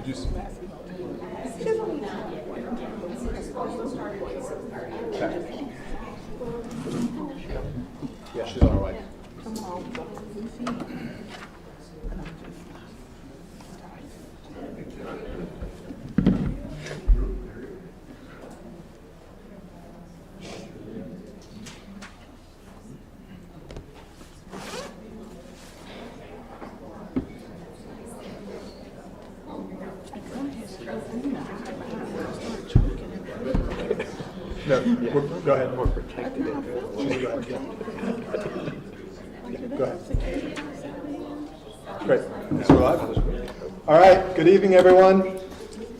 Yeah, she's on her way. No, go ahead. More protected. Go ahead. Go ahead. Great. So we're live. All right. Good evening, everyone.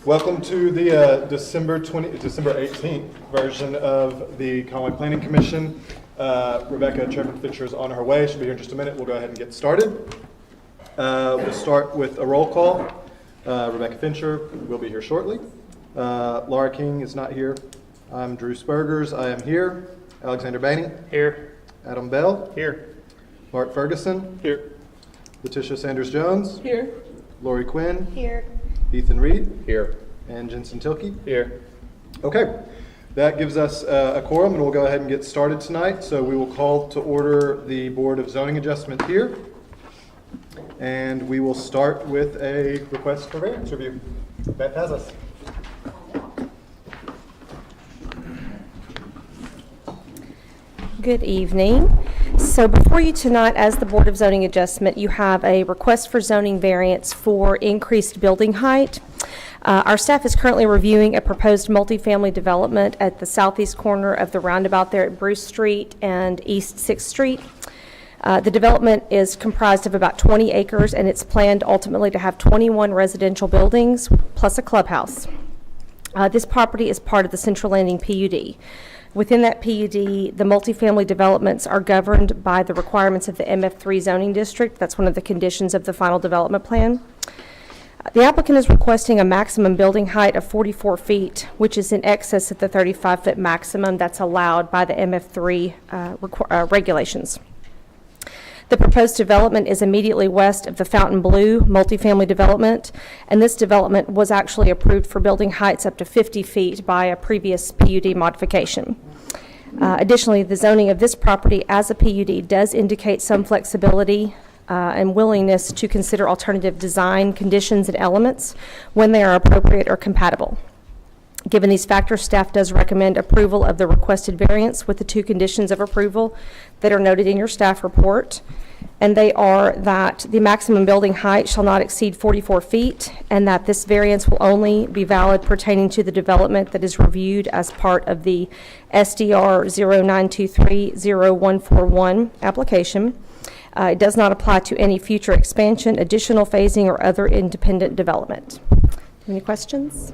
Welcome to the December 18th version of the Conway Planning Commission. Rebecca, Chairman Fincher, is on her way. She'll be here in just a minute. We'll go ahead and get started. We'll start with a roll call. Rebecca Fincher will be here shortly. Laura King is not here. I'm Drew Spurgers. I am here. Alexander Bainey. Here. Adam Bell. Here. Mark Ferguson. Here. Letitia Sanders-Jones. Here. Lori Quinn. Here. Ethan Reed. Here. And Jensen Tilke. Here. Okay. That gives us a quorum, and we'll go ahead and get started tonight. So we will call to order the Board of Zoning Adjustment here. And we will start with a request for variance review. Beth has us. Good evening. So before you tonight, as the Board of Zoning Adjustment, you have a request for zoning variance for increased building height. Our staff is currently reviewing a proposed multifamily development at the southeast corner of the roundabout there at Bruce Street and East 6th Street. The development is comprised of about 20 acres, and it's planned ultimately to have 21 residential buildings plus a clubhouse. This property is part of the Central Landing PUD. Within that PUD, the multifamily developments are governed by the requirements of the MF3 zoning district. That's one of the conditions of the final development plan. The applicant is requesting a maximum building height of 44 feet, which is in excess of the 35-foot maximum that's allowed by the MF3 regulations. The proposed development is immediately west of the Fontainebleau multifamily development, and this development was actually approved for building heights up to 50 feet by a previous PUD modification. Additionally, the zoning of this property as a PUD does indicate some flexibility and willingness to consider alternative design conditions and elements when they are appropriate or compatible. Given these factors, staff does recommend approval of the requested variance with the two conditions of approval that are noted in your staff report. And they are that the maximum building height shall not exceed 44 feet and that this variance will only be valid pertaining to the development that is reviewed as part of the SDR 0923-0141 application. It does not apply to any future expansion, additional phasing, or other independent development. Any questions?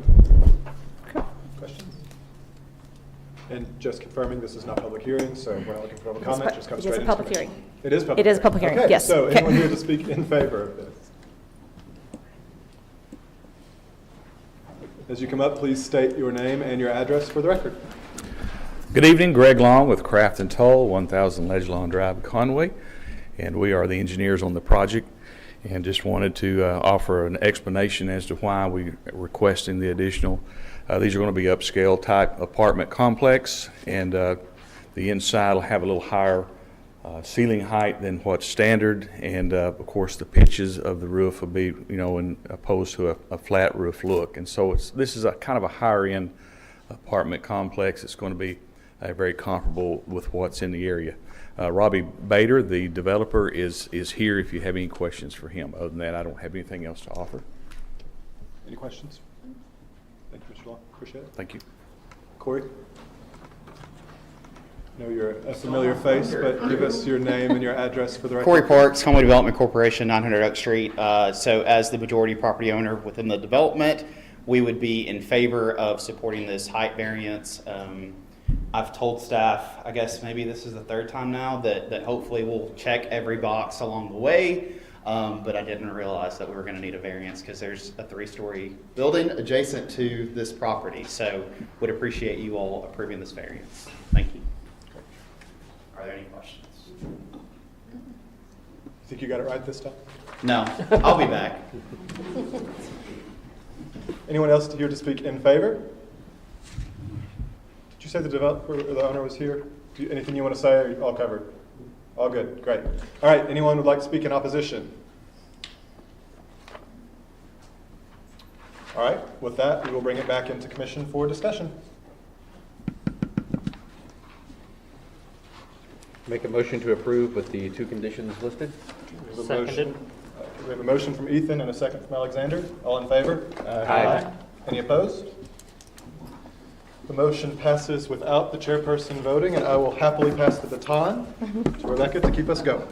And just confirming, this is not public hearing, so we're not looking for public comment. Just come straight into It is a public hearing. It is public. It is a public hearing, okay, yes. So Okay. anyone here to speak in favor of this? As you come up, please state your name and your address for the record. Good evening, Greg Long with Craft and Toll, 1000 Ledgelon Drive, Conway, and we are the engineers on the project. And just wanted to offer an explanation as to why we're requesting the additional. These are going to be upscale type apartment complex, and the inside will have a little higher ceiling height than what's standard, and of course the pitches of the roof will be, in opposed to a flat roof look. And so this is a kind of a higher end apartment complex. It's going to be very comparable with what's in the area. Robbie Bader, the developer, is here if you have any questions for him. Other than that, I don't have anything else to offer. Any questions? Thank you, Mr. Long. Appreciate it. Thank you. Corey? I know you're a familiar face, but give us your name and your address for the record. Corey Parks, Conway Development Corporation, 900 Oak Street. So as the majority property owner within the development, we would be in favor of supporting this height variance. I've told staff, I guess maybe this is the third time now, that hopefully we'll check every box along the way. But I didn't realize that we were going to need a variance because there's a 3-story building adjacent to this property. So would appreciate you all approving this variance. Thank you. Are there any questions? Think you got it right this time? No, I'll be back. Anyone else here to speak in favor? Did you say the developer or the owner was here? Anything you want to say, or are you all covered? All good, great. All right, anyone would like to speak in opposition? All right, with that, we will bring it back into commission for discussion. Make a motion to approve with the 2 conditions listed. We have a motion- we have a motion from Ethan and a second from Alexander. All in favor? Aye. Any opposed? The motion passes without the chairperson voting, and I will happily pass the baton to Rebecca to keep us going.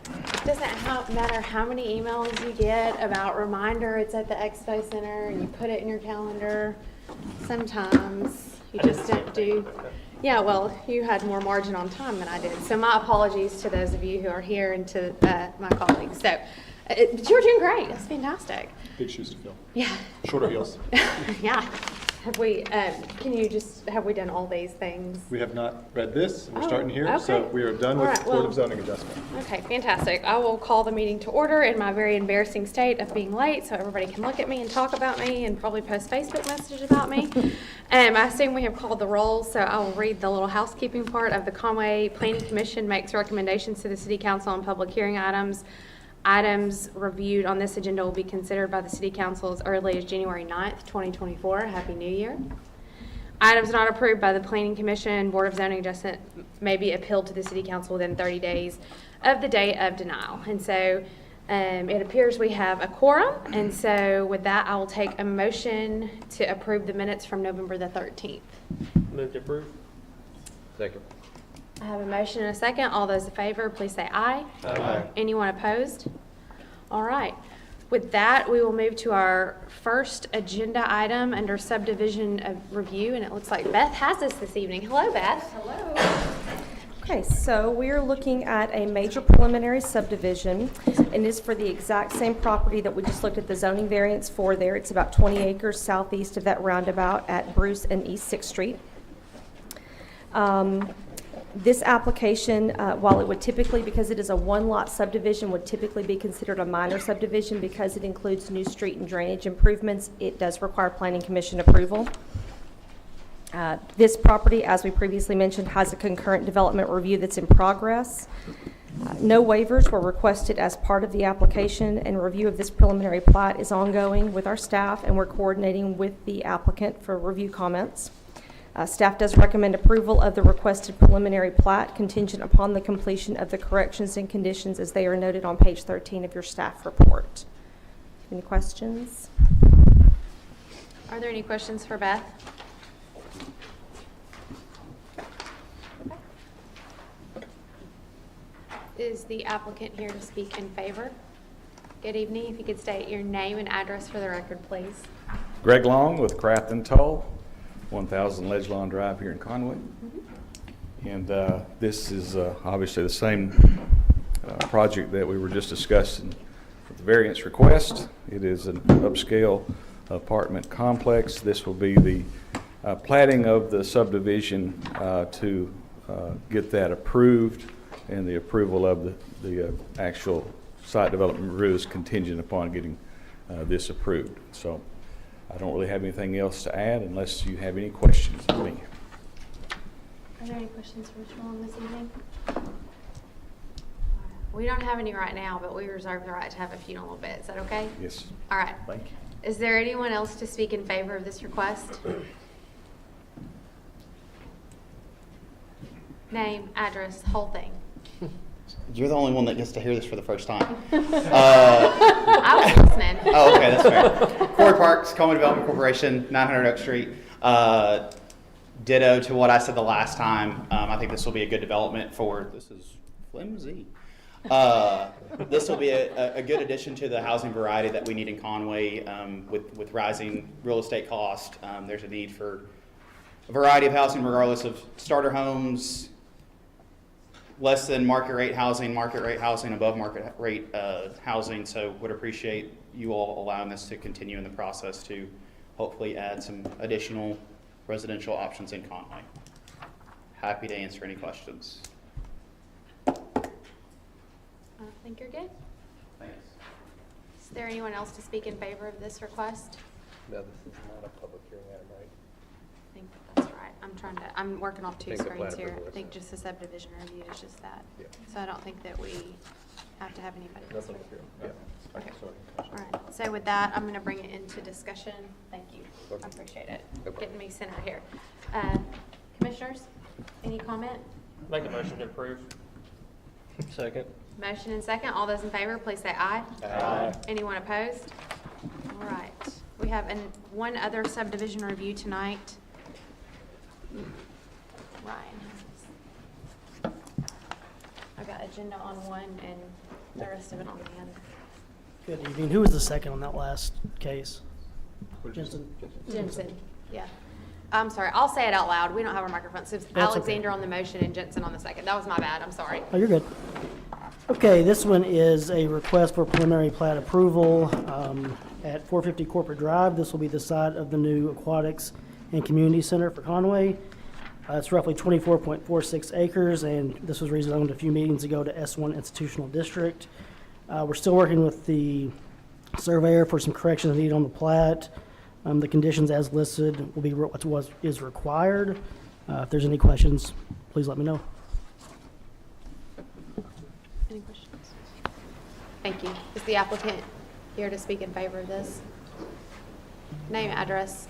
It doesn't matter how many emails you get about reminder it's at the Expo Center and you put it in your calendar. Sometimes you just don't do. Yeah, well, you had more margin on time than I did. So my apologies to those of you who are here and to my colleagues. So, but you were doing great. That's fantastic. Big shoes to fill. Yeah. Shorter heels. Yeah. Have we, have we done all these things? We have not read this, and we're Oh, starting here, okay. so we are done All with right, Board well- of Zoning adjustment. Okay, fantastic. I will call the meeting to order in my very embarrassing state of being late, so everybody can look at me and talk about me and probably post Facebook messages about me. I assume we have called the roll, so I will read the little housekeeping part of the Conway Planning Commission makes recommendations to the City Council on public hearing items. Items reviewed on this agenda will be considered by the City Council as early as January 9th, 2024. Happy New Year. Items not approved by the Planning Commission, Board of Zoning Adjustment may be appealed to the City Council within 30 days of the date of denial. And so it appears we have a quorum. And so with that, I will take a motion to approve the minutes from November the 13th. Move to approve. Second. I have a motion and a second. All those in favor, please say aye. Aye. Anyone opposed? All right. With that, we will move to our first agenda item under subdivision of review, and it looks like Beth has us this evening. Hello, Beth. Hello. Okay, so we're looking at a major preliminary subdivision, and it's for the exact same property that we just looked at the zoning variance for there. It's about 20 acres southeast of that roundabout at Bruce and East 6th Street. This application, while it would typically, because it is a one-lot subdivision, would typically be considered a minor subdivision because it includes new street and drainage improvements, it does require Planning Commission approval. This property, as we previously mentioned, has a concurrent development review that's in progress. No waivers were requested as part of the application, and review of this preliminary plat is ongoing with our staff, and we're coordinating with the applicant for review comments. Staff does recommend approval of the requested preliminary plat contingent upon the completion of the corrections and conditions as they are noted on page 13 of your staff report. Any questions? Are there any questions for Beth? Is the applicant here to speak in favor? Good evening. If you could state your name and address for the record, please. Greg Long with Craft and Toll, 1000 Ledgelawn Drive here in Conway. And this is obviously the same project that we were just discussing with the variance request. It is an upscale apartment complex. This will be the platting of the subdivision to get that approved, and the approval of the actual site development review is contingent upon getting this approved. So I don't really have anything else to add unless you have any questions of me. Are there any questions for Mr. Long this evening? We don't have any right now, but we reserve the right to have a few in a little bit. Is that okay? Yes. All right. Thank you. Is there anyone else to speak in favor of this request? Name, address, whole thing. You're the only one that gets to hear this for the first time. I was listening. Oh, okay, that's fair. Corey Parks, Conway Development Corporation, 900 Oak Street. Ditto to what I said the last time. I think this will be a good development for, this is flimsy. This will be a good addition to the housing variety that we need in Conway with rising real estate cost. There's a need for a variety of housing regardless of starter homes, less than market rate housing, above market rate housing. So would appreciate you all allowing this to continue in the process to hopefully add some additional residential options in Conway. Happy to answer any questions. I think you're good. Thanks. Is there anyone else to speak in favor of this request? No, this is not a public hearing item, right? I think that's right. I'm working off two Think the screens plat here. approval I is think that. just the subdivision review is just that. Yeah. So I don't think that we have to have anybody. That's not here. Yeah. Okay. All right, so with that, I'm going to bring it into discussion. Thank you. Okay. I appreciate it. No problem. Getting me centered here. Commissioners, any comment? Make a motion to approve. Second. Motion and second. All those in favor, please say aye. Aye. Anyone opposed? All right. We have one other subdivision review tonight. Ryan has. I've got agenda on one and the rest of it on the other. Good evening. Who was the second on that last case? Jensen. Jensen, yeah. I'm sorry, I'll say it out loud. We don't have our microphones. So it's okay. Alexander on the motion and Jensen on the second. That was my bad, I'm sorry. Oh, you're good. Okay, this one is a request for preliminary plat approval at 450 Corporate Drive. This will be the site of the new Aquatics and Community Center for Conway. It's roughly 24.46 acres, and this was rezoned a few meetings ago to S1 Institutional District. We're still working with the surveyor for some corrections needed on the plat. The conditions as listed will be what is required. If there's any questions, please let me know. Any questions? Thank you. Is the applicant here to speak in favor of this? Name, address.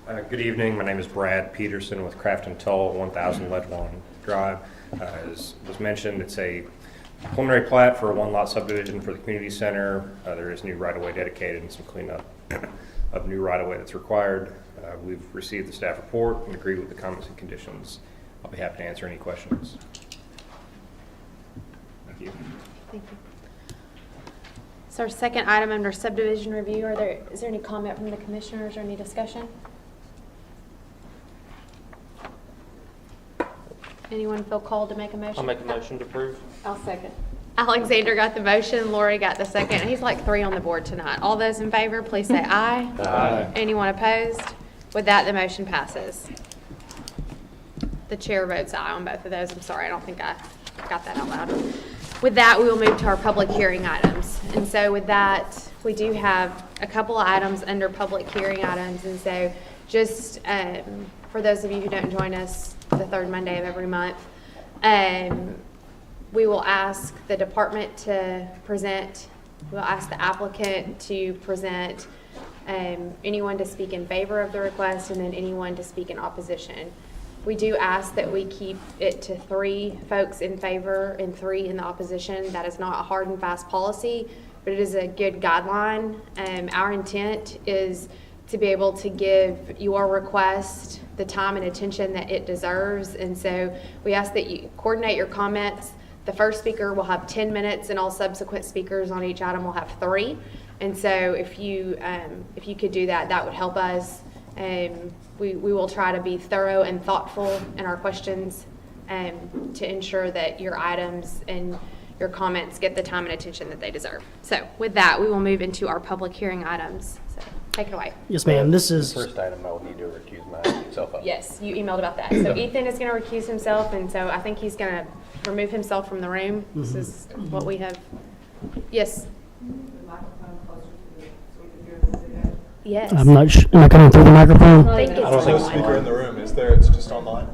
Good evening. My name is Brad Peterson with Craft and Toll, 1000 Ledgelawn Drive. As was mentioned, it's a preliminary plat for a one-lot subdivision for the community center. There is new right-of-way dedicated and some cleanup of new right-of-way that's required. We've received the staff report and agreed with the comments and conditions. I'll be happy to answer any questions. Thank you. Thank you. So our second item under subdivision review, is there any comment from the commissioners or any discussion? Anyone feel called to make a motion? I'll make a motion to approve. I'll second. Alexander got the motion, Lori got the second. He's like 3 on the board tonight. All those in favor, please say aye. Aye. Anyone opposed? With that, the motion passes. The chair votes aye on both of those. I'm sorry, I don't think I got that out loud. With that, we will move to our public hearing items. And so with that, we do have a couple of items under public hearing items. And so just for those of you who don't join us the third Monday of every month, we will ask the department to present, we'll ask the applicant to present, anyone to speak in favor of the request, and then anyone to speak in opposition. We do ask that we keep it to 3 folks in favor and 3 in the opposition. That is not a hard and fast policy, but it is a good guideline. Our intent is to be able to give your request the time and attention that it deserves. And so we ask that you coordinate your comments. The first speaker will have 10 minutes and all subsequent speakers on each item will have 3. And so if you could do that, that would help us. We will try to be thorough and thoughtful in our questions to ensure that your items and your comments get the time and attention that they deserve. So with that, we will move into our public hearing items. So take it away. Yes, ma'am. This is First item, I will need to recuse myself of. Yes, you emailed about that. So Ethan is going to recuse himself, and so I think he's going to remove himself from the room. This is what we have. Yes. Yes. I'm not am I coming through the microphone? I think it's There's no on. speaker in the room, is there? It's just online?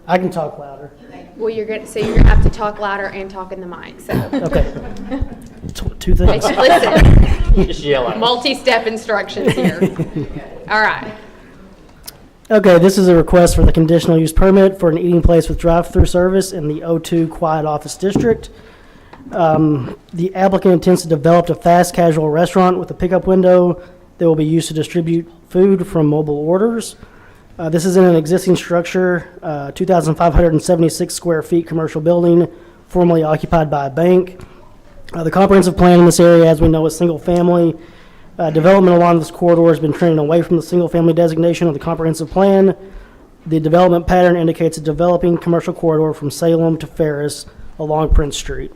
I can talk louder. Well, you're going to have to talk louder and talk in the mic. So Okay. Two things. listen, Just yell at us. multi-step instructions here. All right. Okay, this is a request for the conditional use permit for an eating place with drive-through service in the O2 Quiet Office District. The applicant intends to develop a fast casual restaurant with a pickup window that will be used to distribute food from mobile orders. This is in an existing structure, 2,576 square feet commercial building, formerly occupied by a bank. The comprehensive plan in this area, as we know, is single family. Development along this corridor has been trending away from the single family designation of the comprehensive plan. The development pattern indicates a developing commercial corridor from Salem to Ferris along Prince Street.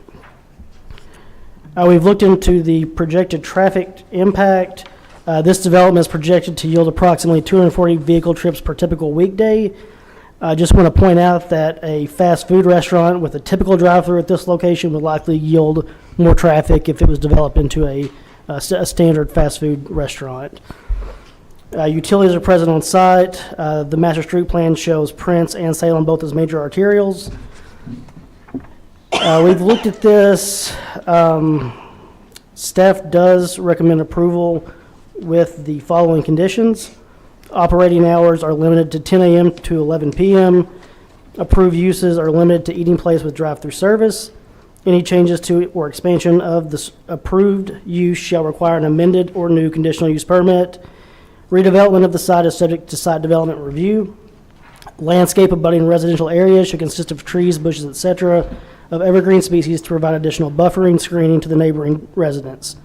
We've looked into the projected traffic impact. This development is projected to yield approximately 240 vehicle trips per typical weekday. I just want to point out that a fast food restaurant with a typical drive-through at this location would likely yield more traffic if it was developed into a a standard fast food restaurant. Utilities are present on site. The master street plan shows Prince and Salem both as major arterials. We've looked at this. Staff does recommend approval with the following conditions. Operating hours are limited to 10 a.m. to 11 p.m. Approved uses are limited to eating place with drive-through service. Any changes to or expansion of the approved use shall require an amended or new conditional use permit. Redevelopment of the site is subject to site development review. Landscape abutting residential areas should consist of trees, bushes, etc., of evergreen species to provide additional buffering screening to the neighboring residents.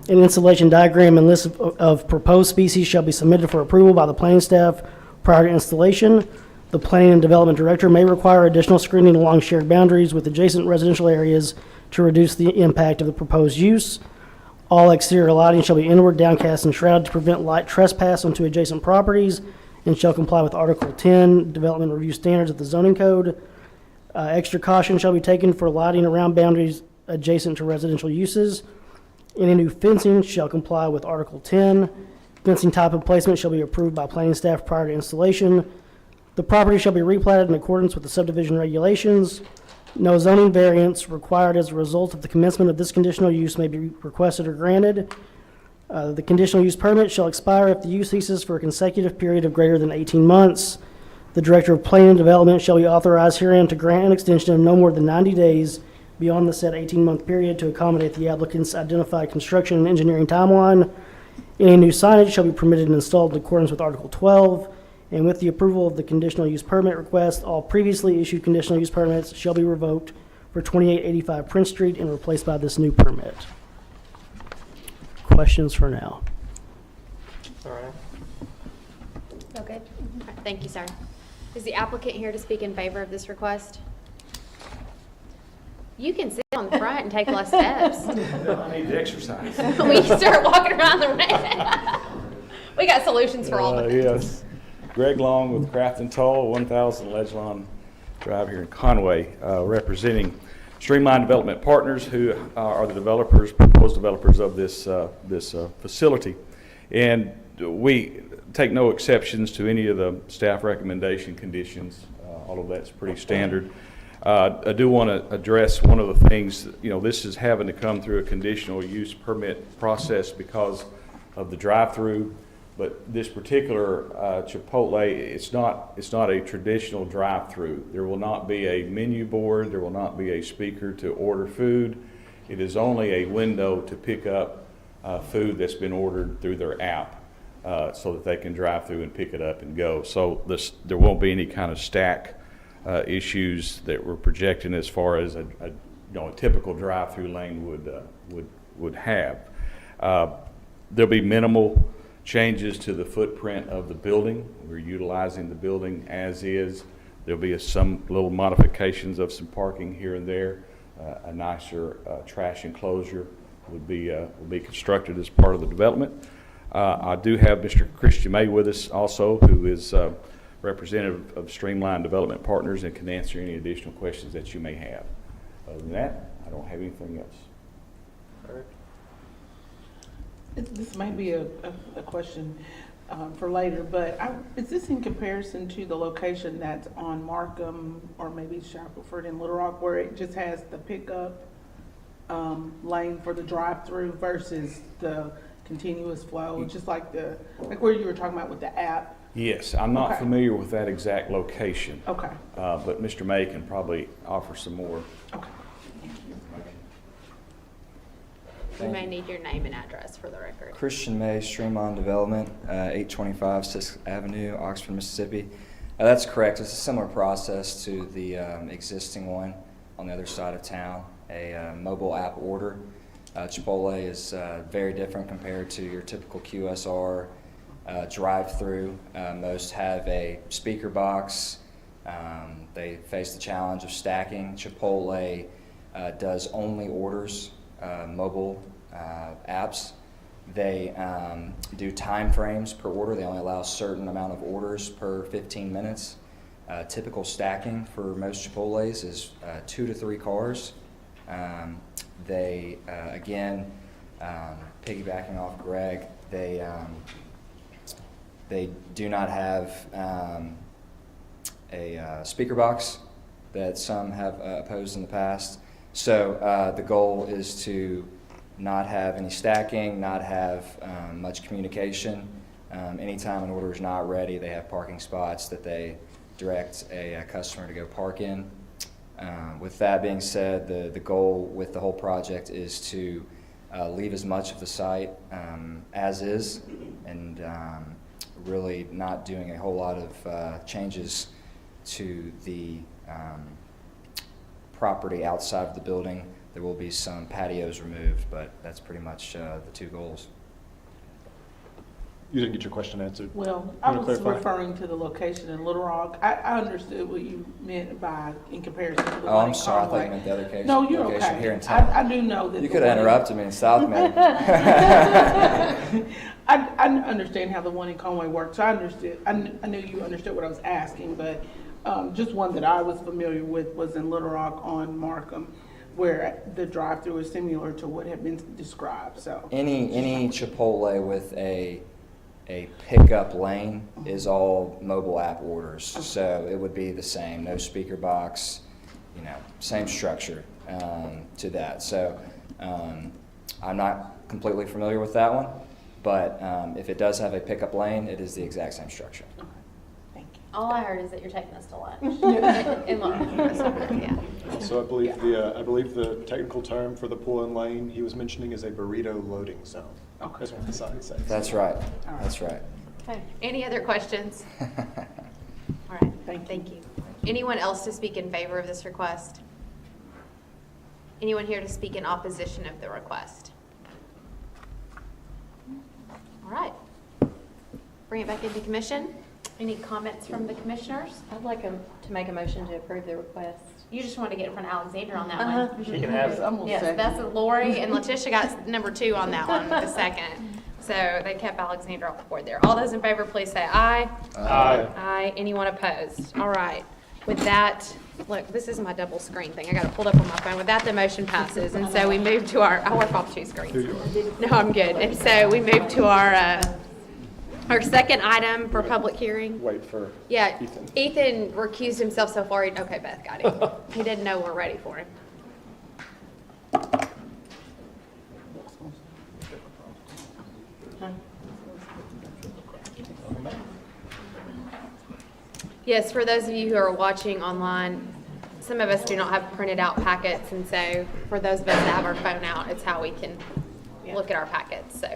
An installation diagram and list of proposed species shall be submitted for approval by the planning staff prior to installation. The planning and development director may require additional screening along shared boundaries with adjacent residential areas to reduce the impact of the proposed use. All exterior lighting shall be inward, downcast, and shrouded to prevent light trespass onto adjacent properties and shall comply with Article 10 Development Review Standards of the Zoning Code. Extra caution shall be taken for lighting around boundaries adjacent to residential uses. Any new fencing shall comply with Article 10. Fencing type and placement shall be approved by planning staff prior to installation. The property shall be replatted in accordance with the subdivision regulations. No zoning variance required as a result of the commencement of this conditional use may be requested or granted. The conditional use permit shall expire if the use ceases for a consecutive period of greater than 18 months. The Director of Planning and Development shall be authorized herein to grant an extension of no more than 90 days beyond the said 18-month period to accommodate the applicant's identified construction and engineering timeline. Any new signage shall be permitted and installed in accordance with Article 12. And with the approval of the conditional use permit request, all previously issued conditional use permits shall be revoked for 2885 Prince Street and replaced by this new permit. Questions for now? All right. Okay. All right, thank you, sir. Is the applicant here to speak in favor of this request? You can sit on the front and take less steps. No, I need to exercise. We start walking around the room. We got solutions for all of it. Yes. Greg Long with Craft and Toll, 1000 Ledgelon Drive here in Conway, representing Streamline Development Partners, who are the developers, proposed developers of this facility. And we take no exceptions to any of the staff recommendation conditions. All of that's pretty standard. I do want to address one of the things, this is having to come through a conditional use permit process because of the drive-through. But this particular Chipotle, it's not a traditional drive-through. There will not be a menu board. There will not be a speaker to order food. It is only a window to pick up food that's been ordered through their app, so that they can drive through and pick it up and go. So there won't be any kind of stack issues that we're projecting as far as a typical drive-through lane would have. There'll be minimal changes to the footprint of the building. We're utilizing the building as is. There'll be some little modifications of some parking here and there. A nicer trash enclosure will be constructed as part of the development. I do have Mr. Christian May with us also, who is representative of Streamline Development Partners and can answer any additional questions that you may have. Other than that, I don't have anything else. All right. This might be a question for later, but is this in comparison to the location that's on Markham or maybe Shackelford and Little Rock, where it just has the pickup lane for the drive-through versus the continuous flow, just like where you were talking about with the app? Yes, I'm not familiar with that exact location. Okay. But Mr. May can probably offer some more. Okay. You may need your name and address for the record. Christian May, Streamline Development, 825 6th Avenue, Oxford, Mississippi. That's correct. It's a similar process to the existing one on the other side of town, a mobile app order. Chipotle is very different compared to your typical QSR drive-through. Most have a speaker box. They face the challenge of stacking. Chipotle does only orders, mobile apps. They do time frames per order. They only allow a certain amount of orders per 15 minutes. Typical stacking for most Chipotles is 2 to 3 cars. They, again, piggybacking off Greg, they do not have a speaker box that some have opposed in the past. So the goal is to not have any stacking, not have much communication. Anytime an order is not ready, they have parking spots that they direct a customer to go park in. With that being said, the goal with the whole project is to leave as much of the site as is, and really not doing a whole lot of changes to the property outside of the building. There will be some patios removed, but that's pretty much the two goals. You didn't get your question answered. Well, You I wanna was clarify? referring to the location in Little Rock. I understood what you meant by in comparison to the Oh, one I'm in sorry, I thought Conway. you meant the other case. No, you're location okay. here in town. I do know that. You the could have one- interrupted me and stopped me. I understand how the one in Conway works. I understood. I knew you understood what I was asking, but just one that I was familiar with was in Little Rock on Markham, where the drive-through is similar to what had been described. So Any Chipotle with a pickup lane is all mobile app orders, so it would be the same. No speaker box, same structure to that. So I'm not completely familiar with that one, but if it does have a pickup lane, it is the exact same structure. thank you. All I heard is that you're taking us to lunch. In lunch, yeah. So I believe the technical term for the pull in lane he was mentioning is a burrito loading zone. Okay. That's what the sign says. That's right. That's right. Okay. Any other questions? All right, thank you. Anyone else to speak in favor of this request? Anyone here to speak in opposition of the request? All right. Bring it back into commission. Any comments from the commissioners? I'd like to make a motion to approve the request. You just want to get in front of Alexander on that one. She can have it. I'm gonna Yes, second. that's Lori, and Letitia got number 2 on that one, the second. So they kept Alexander off the board there. All those in favor, please say aye. Aye. Aye. Anyone opposed? All right. With that, look, this is my double screen thing. I got it pulled up on my phone. With that, the motion passes. And so we move to I work off 2 screens. No, I'm good. And so we move to our second item for public hearing. Wait for Yeah, Ethan. Ethan recused himself so far. Okay, Beth got him. He didn't know we're ready for him. Yes, for those of you who are watching online, some of us do not have printed out packets, and so for those of us that have our phone out, it's how we can look at our packets, so.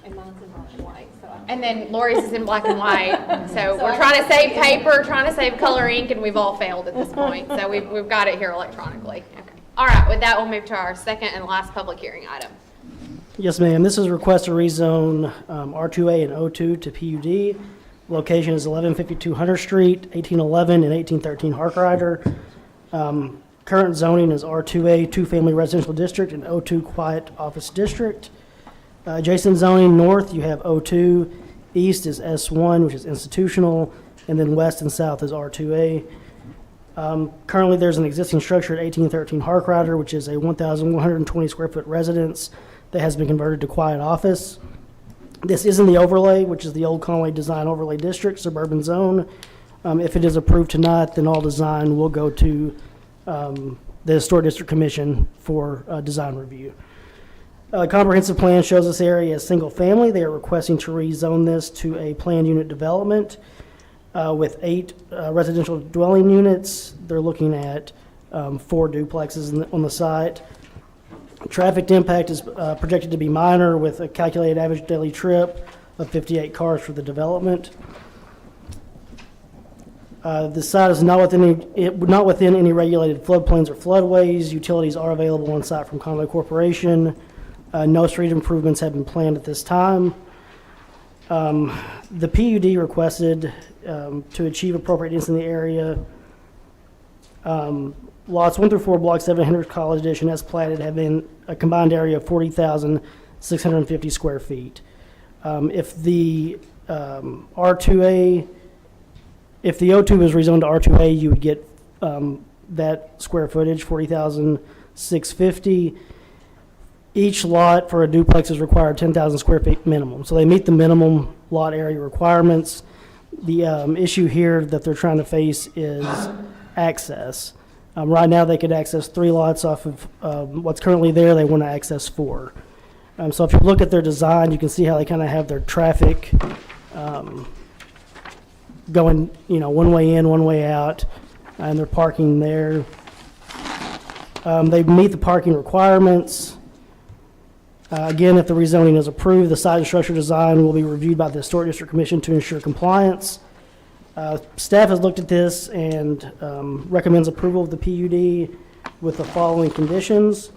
And mine's in black and white, so And then Lori's is in black and white, so we're trying to save paper, trying to save color ink, and we've all failed at this point, so we've got it here electronically. Okay. All right, with that, we'll move to our second and last public hearing item. Yes, ma'am. This is a request to rezone R2A and O2 to PUD. Location is 1152 Hunter Street, 1811 and 1813 Harkrider. Current zoning is R2A, two-family residential district, and O2 quiet office district. Adjacent zoning, north you have O2, east is S1, which is institutional, and then west and south is R2A. Currently, there's an existing structure at 1813 Harkrider, which is a 1,120 square foot residence that has been converted to quiet office. This is in the overlay, which is the old Conway Design Overlay District, suburban zone. If it is approved tonight, then all design will go to the Historic District Commission for design review. Comprehensive plan shows this area as single family. They are requesting to rezone this to a planned unit development with 8 residential dwelling units. They're looking at 4 duplexes on the site. Traffic impact is projected to be minor, with a calculated average daily trip of 58 cars for the development. The site is not within any regulated floodplains or floodways. Utilities are available on site from Conway Corporation. No street improvements have been planned at this time. The PUD requested to achieve appropriate density in the area. Lots 1 through 4, Block 700 College Edition, as platted, have been a combined area of 40,650 square feet. If the R2A, if the O2 is rezoned to R2A, you would get that square footage, 40,650. Each lot for a duplex is required 10,000 square feet minimum. So they meet the minimum lot area requirements. The issue here that they're trying to face is access. Right now, they could access 3 lots off of what's currently there. They want to access 4. So if you look at their design, you can see how they kind of have their traffic going, one way in, one way out, and they're parking there. They meet the parking requirements. Again, if the rezoning is approved, the site and structure design will be reviewed by the Historic District Commission to ensure compliance. Staff has looked at this and recommends approval of the PUD with the following conditions.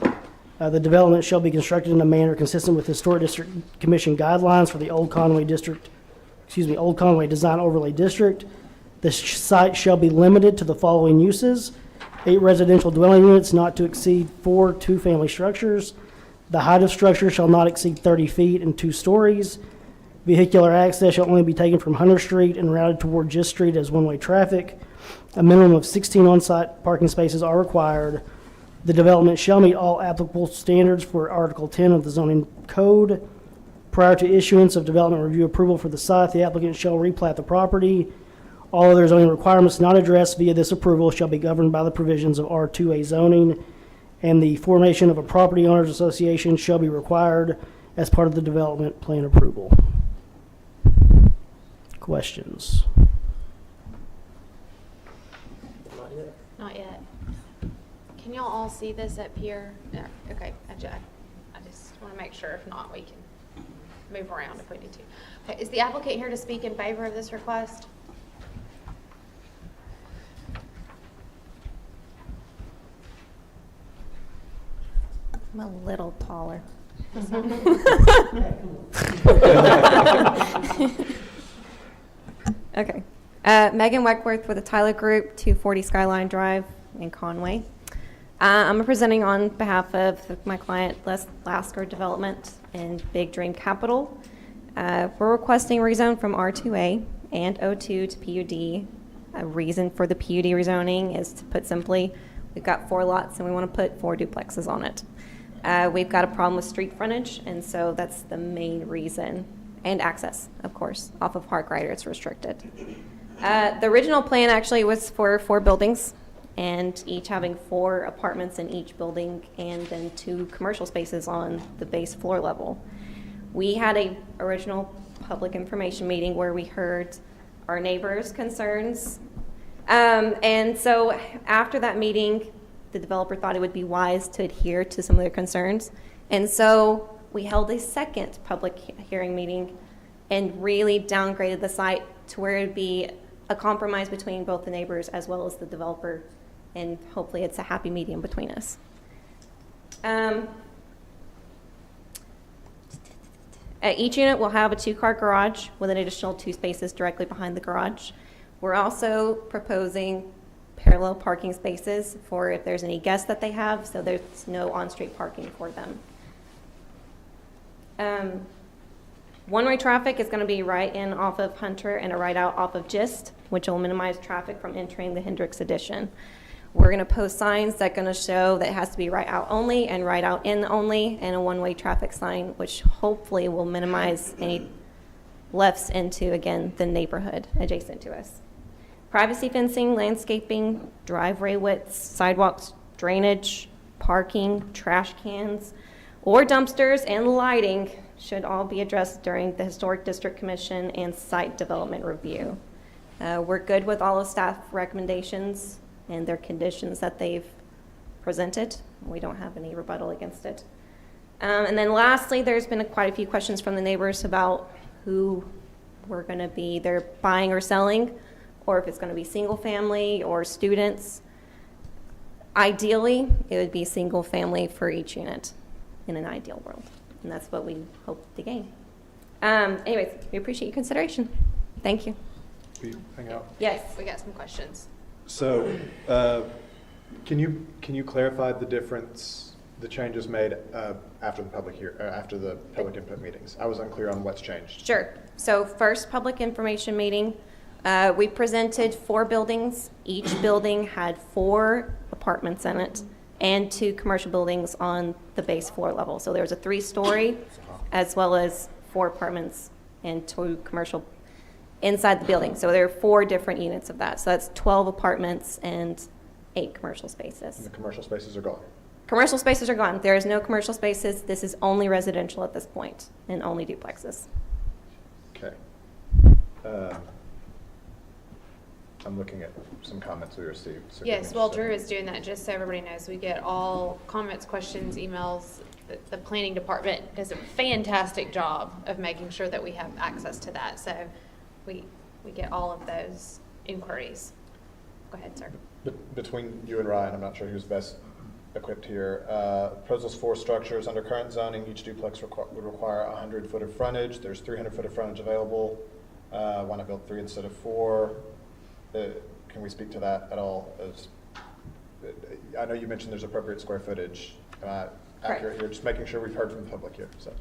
The development shall be constructed in a manner consistent with Historic District Commission guidelines for the Old Conway Design Overlay District. The site shall be limited to the following uses: 8 residential dwelling units not to exceed 4 two-family structures. The height of structure shall not exceed 30 feet and 2 stories. Vehicular access shall only be taken from Hunter Street and routed toward Gist Street as one-way traffic. A minimum of 16 on-site parking spaces are required. The development shall meet all applicable standards for Article 10 of the zoning code. Prior to issuance of development review approval for the site, the applicant shall replat the property. All other zoning requirements not addressed via this approval shall be governed by the provisions of R2A zoning, and the formation of a property owners association shall be required as part of the development plan approval. Questions? Not yet. Can y'all all see this up here? No. Okay, I just want to make sure. If not, we can move around if we need to. Okay, is the applicant here to speak in favor of this request? I'm a little taller. Okay. Megan Weckworth with the Tyler Group, 240 Skyline Drive in Conway. I'm presenting on behalf of my client, Lasker Development and Big Dream Capital. We're requesting rezone from R2A and O2 to PUD. A reason for the PUD rezoning is, to put simply, we've got 4 lots and we want to put 4 duplexes on it. We've got a problem with street frontage, and so that's the main reason. And access, of course. Off of Park Rider, it's restricted. The original plan actually was for 4 buildings, and each having 4 apartments in each building, and then 2 commercial spaces on the base floor level. We had a original public information meeting where we heard our neighbors' concerns. And so after that meeting, the developer thought it would be wise to adhere to some of their concerns. And so we held a second public hearing meeting and really downgraded the site to where it would be a compromise between both the neighbors as well as the developer, and hopefully it's a happy medium between us. Each unit will have a 2-car garage with an additional 2 spaces directly behind the garage. We're also proposing parallel parking spaces for if there's any guests that they have, so there's no on-street parking for them. One-way traffic is going to be right in off of Hunter and a right out off of Gist, which will minimize traffic from entering the Hendricks addition. We're going to post signs that are going to show that it has to be right out only and right out in only, and a one-way traffic sign, which hopefully will minimize any lefts into, again, the neighborhood adjacent to us. Privacy fencing, landscaping, driveway widths, sidewalks, drainage, parking, trash cans, or dumpsters, and lighting should all be addressed during the Historic District Commission and Site Development Review. We're good with all of staff recommendations and their conditions that they've presented. We don't have any rebuttal against it. And then lastly, there's been quite a few questions from the neighbors about who we're going to be either buying or selling, or if it's going to be single family or students. Ideally, it would be single family for each unit in an ideal world. And that's what we hope to gain. Anyways, we appreciate your consideration. Thank you. Will you hang out? Yes, we got some questions. So, can you clarify the difference, the changes made after the public input meetings? I was unclear on what's changed. Sure. So first public information meeting, we presented 4 buildings. Each building had 4 apartments in it and 2 commercial buildings on the base floor level. So there's a 3-story as well as 4 apartments and 2 commercial inside the building. So there are 4 different units of that. So that's 12 apartments and 8 commercial spaces. And the commercial spaces are gone. Commercial spaces are gone. There is no commercial spaces. This is only residential at this point and only duplexes. Okay. I'm looking at some comments we received. so give me Yes, just well, a second. Drew is doing that, just so everybody knows. We get all comments, questions, emails. The planning department does a fantastic job of making sure that we have access to that. So we get all of those inquiries. Go ahead, sir. Between you and Ryan, I'm not sure who's best equipped here. Proposals for structures under current zoning, each duplex would require 100 foot of frontage. There's 300 foot of frontage available. Why not build 3 instead of 4? Can we speak to that at all? I know you mentioned there's appropriate square footage. Am I accurate here? Just making sure we've heard from the public here. So.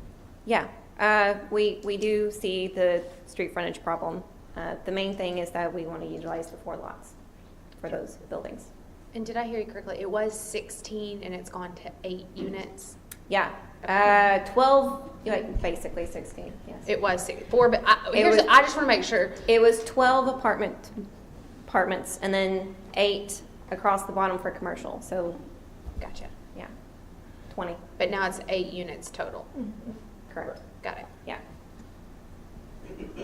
Yeah, we do see the street frontage problem. The main thing is that we want to utilize the 4 lots for those buildings. And did I hear you correctly? It was 16 and it's gone to 8 units? Yeah, 12, like basically 16, yes. It was 4, but I just want to make sure. It was 12 apartments and then 8 across the bottom for commercial, so Gotcha. yeah, 20. But now it's 8 units total. Correct. Got it. Yeah.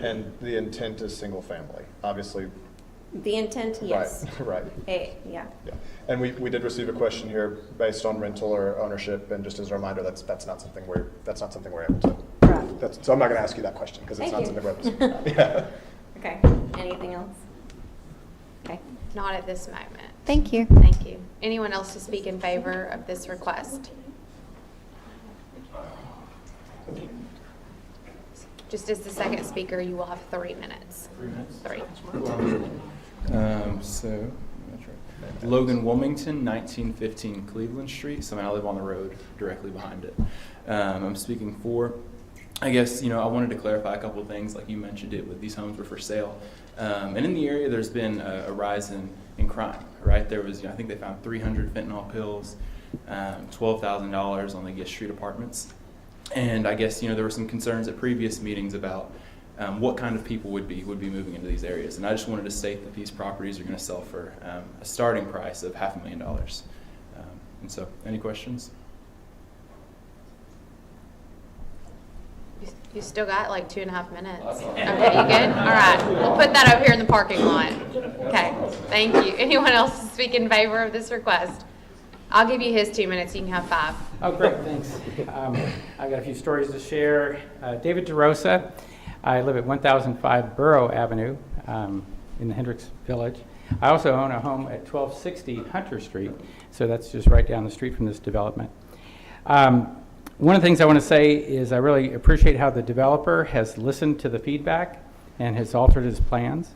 And the intent is single family, obviously. The intent, yes. Right. Yeah. Yeah. And we did receive a question here based on rental or ownership, and just as a reminder, that's not something we're able to. Correct. So I'm not going to ask you that question because it's Thank not you. something we're able to. Yeah. Okay, anything else? Okay. Not at this moment. Thank you. Thank you. Anyone else to speak in favor of this request? Just as the second speaker, you will have 3 minutes. 3 minutes? 3. Logan Wilmington, 1915 Cleveland Street. So I live on the road directly behind it. I'm speaking for, I guess, I wanted to clarify a couple of things. Like you mentioned it, with these homes were for sale. And in the area, there's been a rise in crime, right? There was, I think they found 300 fentanyl pills, $12,000 on the Guest Street apartments. And I guess, there were some concerns at previous meetings about what kind of people would be moving into these areas. And I just wanted to state that these properties are going to sell for a starting price of $500,000. And so, any questions? You still got like 2.5 minutes. Okay, you good? All right. We'll put that over here in the parking lot. Okay, thank you. Anyone else to speak in favor of this request? I'll give you his 2 minutes. You can have 5. Oh, great, thanks. I've got a few stories to share. David DeRosa. I live at 1005 Burrow Avenue in the Hendricks Village. I also own a home at 1260 Hunter Street, so that's just right down the street from this development. One of the things I want to say is I really appreciate how the developer has listened to the feedback and has altered his plans,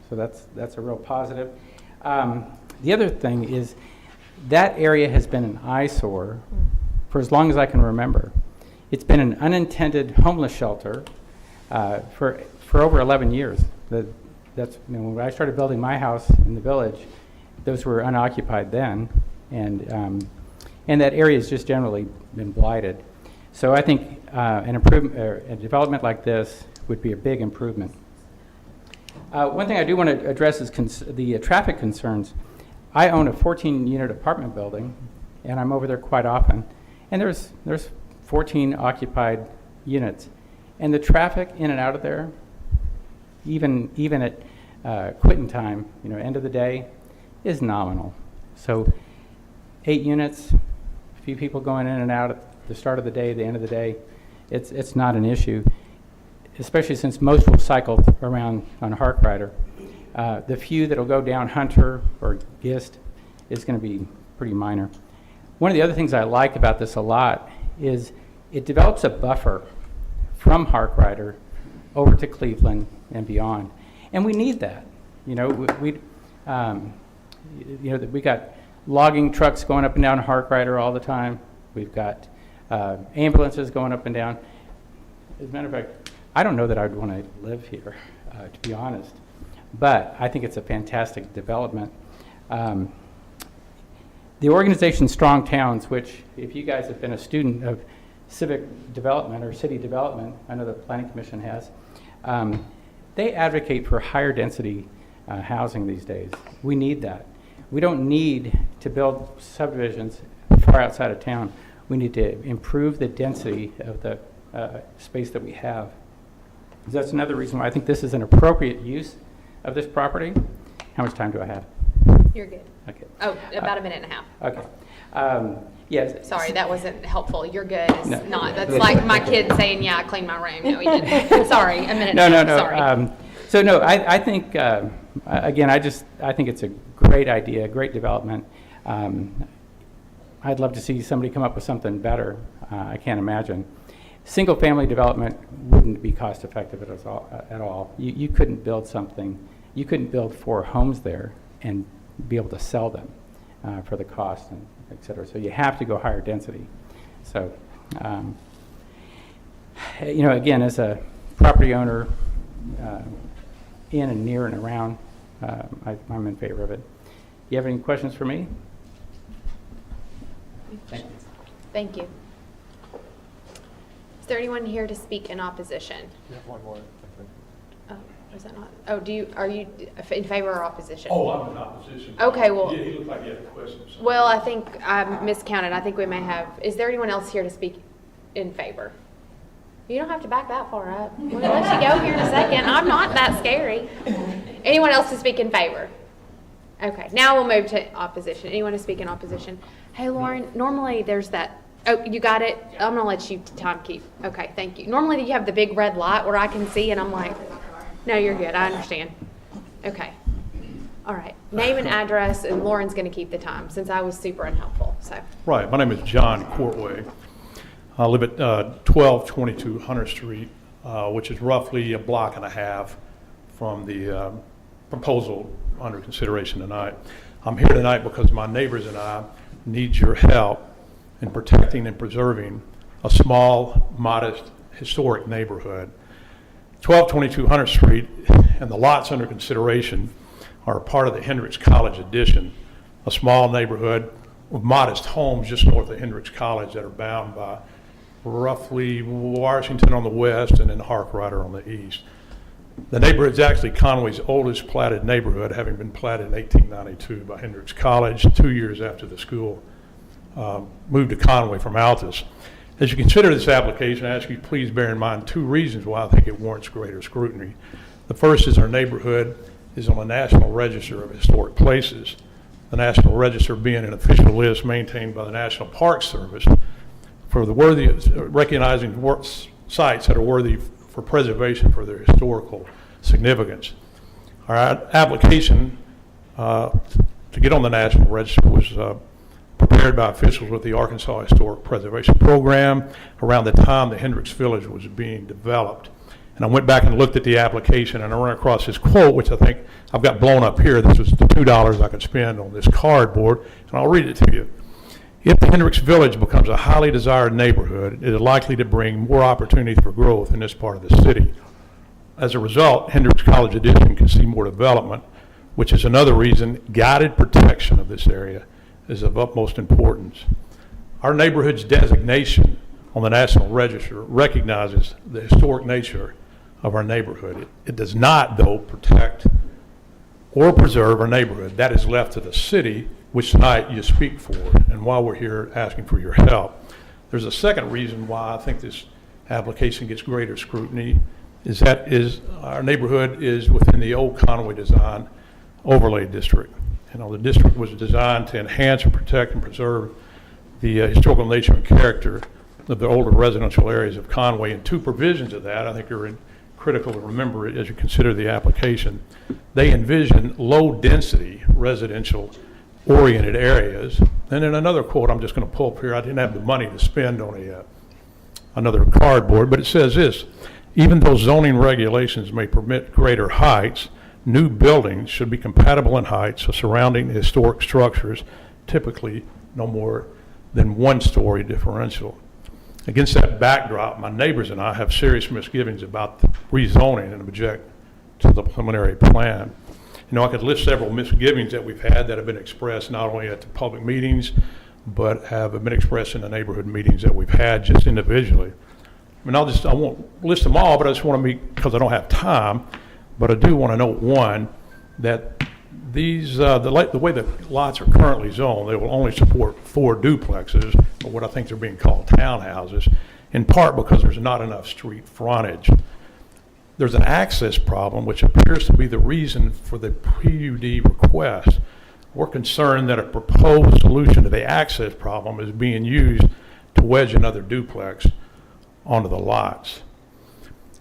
so that's a real positive. The other thing is that area has been an eyesore for as long as I can remember. It's been an unintended homeless shelter for over 11 years. That's when I started building my house in the village, those were unoccupied then, and that area has just generally been blighted. So I think an improvement, a development like this would be a big improvement. One thing I do want to address is the traffic concerns. I own a 14-unit apartment building, and I'm over there quite often, and there's 14 occupied units. And the traffic in and out of there, even at quitting time, end of the day, is nominal. So 8 units, a few people going in and out at the start of the day, the end of the day, it's not an issue, especially since most will cycle around on Harkrider. The few that'll go down Hunter or Gist is going to be pretty minor. One of the other things I like about this a lot is it develops a buffer from Harkrider over to Cleveland and beyond, and we need that. We got logging trucks going up and down Harkrider all the time. We've got ambulances going up and down. As a matter of fact, I don't know that I'd want to live here, to be honest, but I think it's a fantastic development. The organization Strong Towns, which if you guys have been a student of civic development or city development, I know the Planning Commission has, they advocate for higher density housing these days. We need that. We don't need to build subdivisions far outside of town. We need to improve the density of the space that we have. That's another reason why I think this is an appropriate use of this property. How much time do I have? You're good. Okay. Oh, about a minute and a half. Okay. Yes. Sorry, that wasn't helpful. You're good. It's No. not. That's like my kid saying, yeah, I cleaned my room. No, he didn't. Sorry, a minute No, and a no, half. no. Sorry. So no, I think, again, I think it's a great idea, great development. I'd love to see somebody come up with something better. I can't imagine. Single-family development wouldn't be cost-effective at all. You couldn't build something. You couldn't build 4 homes there and be able to sell them for the cost, and et cetera. So you have to go higher density. So, again, as a property owner in and near and around, I'm in favor of it. You have any questions for me? Thank you. Thank you. Is there anyone here to speak in opposition? You have one more. Oh, is that not? Oh, are you in favor or opposition? Oh, I'm in opposition. Okay, well. Yeah, he looked like he had a question. So. Well, I think I miscounted. I think we may have. Is there anyone else here to speak in favor? You don't have to back that far up. We'll let you go here in a second. I'm not that scary. Anyone else to speak in favor? Okay, now we'll move to opposition. Anyone to speak in opposition? Hey, Lauren, normally there's that. Oh, you got it? I'm going to let you time keep. Okay, thank you. Normally you have the big red light where I can see, and I'm like, no, you're good. I understand. Okay. All right. Name and address, and Lauren's going to keep the time since I was super unhelpful. So. Right. My name is John Courtway. I live at 1222 Hunter Street, which is roughly a block and a half from the proposal under consideration tonight. I'm here tonight because my neighbors and I need your help in protecting and preserving a small, modest, historic neighborhood. 1222 Hunter Street and the lots under consideration are part of the Hendricks College addition, a small neighborhood with modest homes just north of Hendricks College that are bound by roughly Washington on the west and then Harkrider on the east. The neighborhood is actually Conway's oldest platted neighborhood, having been platted in 1892 by Hendricks College 2 years after the school moved to Conway from Altus. As you consider this application, I ask you please bear in mind 2 reasons why I think it warrants greater scrutiny. The first is our neighborhood is on the National Register of Historic Places, the National Register being an official list maintained by the National Park Service for the recognizing sites that are worthy for preservation for their historical significance. Our application to get on the National Register was prepared by officials with the Arkansas Historic Preservation Program around the time the Hendricks Village was being developed. And I went back and looked at the application, and I ran across this quote, which I think I've got blown up here. This was the $2 I could spend on this cardboard, and I'll read it to you. If the Hendricks Village becomes a highly desired neighborhood, it is likely to bring more opportunity for growth in this part of the city. As a result, Hendricks College Addition can see more development, which is another reason guided protection of this area is of utmost importance. Our neighborhood's designation on the National Register recognizes the historic nature of our neighborhood. It does not, though, protect or preserve our neighborhood. That is left to the city, which tonight you speak for, and while we're here asking for your help. There's a second reason why I think this application gets greater scrutiny, is that our neighborhood is within the old Conway Design Overlay District. The district was designed to enhance and protect and preserve the historical nature and character of the older residential areas of Conway, and 2 provisions of that I think are critical to remember as you consider the application. They envision low-density residential oriented areas. And in another quote I'm just going to pull up here, I didn't have the money to spend on another cardboard, but it says this: even though zoning regulations may permit greater heights, new buildings should be compatible in heights of surrounding historic structures, typically no more than 1-story differential. Against that backdrop, my neighbors and I have serious misgivings about the rezoning and object to the preliminary plan. I could list several misgivings that we've had that have been expressed not only at the public meetings, but have been expressed in the neighborhood meetings that we've had just individually. I mean, I won't list them all, but I just want to because I don't have time, but I do want to note one, that these, the way the lots are currently zoned, they will only support 4 duplexes, or what I think they're being called townhouses, in part because there's not enough street frontage. There's an access problem, which appears to be the reason for the PUD request. We're concerned that a proposed solution to the access problem is being used to wedge another duplex onto the lots.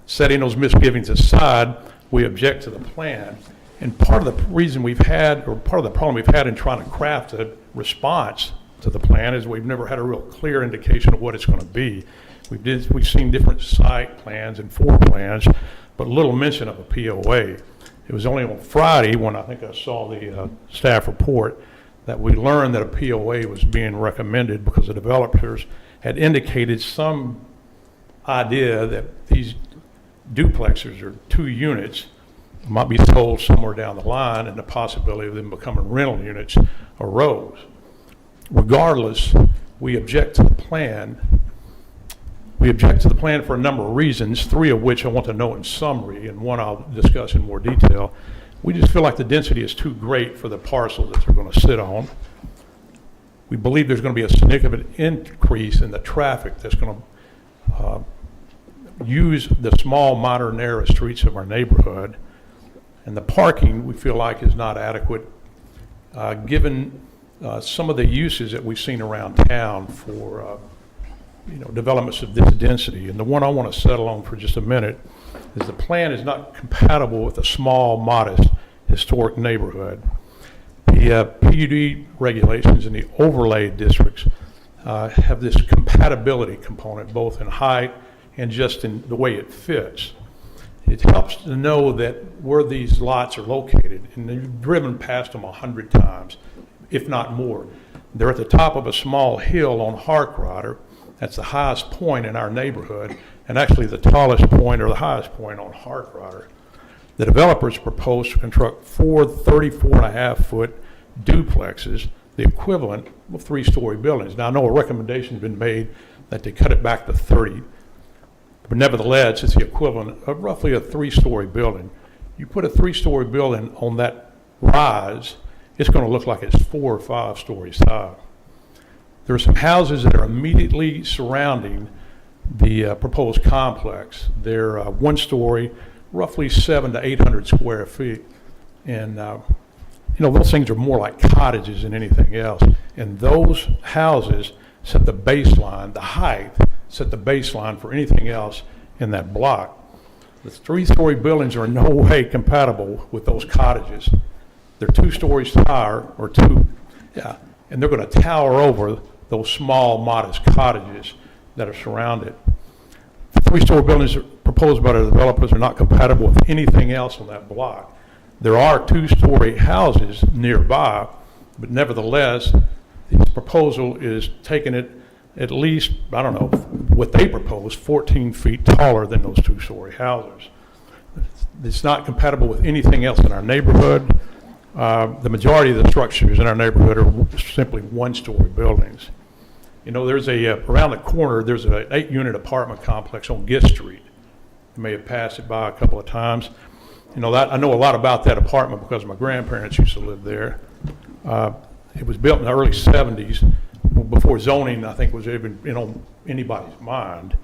Setting those misgivings aside, we object to the plan. And part of the reason we've had, or part of the problem we've had in trying to craft a response to the plan is we've never had a real clear indication of what it's going to be. We've seen different site plans and floor plans, but little mention of a POA. It was only on Friday when I think I saw the staff report that we learned that a POA was being recommended because the developers had indicated some idea that these duplexes or 2 units might be sold somewhere down the line, and the possibility of them becoming rental units arose. Regardless, we object to the plan. We object to the plan for a number of reasons, 3 of which I want to know in summary, and 1 I'll discuss in more detail. We just feel like the density is too great for the parcel that they're going to sit on. We believe there's going to be a significant increase in the traffic that's going to use the small, modern, narrow streets of our neighborhood. And the parking, we feel like, is not adequate, given some of the uses that we've seen around town for developments of this density. And the one I want to settle on for just a minute is the plan is not compatible with a small, modest, historic neighborhood. The PUD regulations in the overlay districts have this compatibility component, both in height and just in the way it fits. It helps to know that where these lots are located, and you've driven past them 100 times, if not more. They're at the top of a small hill on Harkrider. That's the highest point in our neighborhood, and actually the tallest point or the highest point on Harkrider. The developers proposed to construct 4 34.5-foot duplexes, the equivalent of 3-story buildings. Now, I know a recommendation has been made that they cut it back to 30. But nevertheless, it's the equivalent of roughly a 3-story building. You put a 3-story building on that rise, it's going to look like it's 4 or 5 stories high. There are some houses that are immediately surrounding the proposed complex. They're 1-story, roughly 700 to 800 square feet. And those things are more like cottages than anything else. And those houses set the baseline, the height, set the baseline for anything else in that block. The 3-story buildings are in no way compatible with those cottages. They're 2 stories higher, or 2, and they're going to tower over those small, modest cottages that are surrounded. The 3-story buildings proposed by the developers are not compatible with anything else on that block. There are 2-story houses nearby, but nevertheless, the proposal is taking it at least, I don't know, what they propose, 14 feet taller than those 2-story houses. It's not compatible with anything else in our neighborhood. The majority of the structures in our neighborhood are simply 1-story buildings. There's around the corner, there's an 8-unit apartment complex on Gist Street. You may have passed it by a couple of times. I know a lot about that apartment because my grandparents used to live there. It was built in the early 70s, before zoning, I think, was even anybody's mind.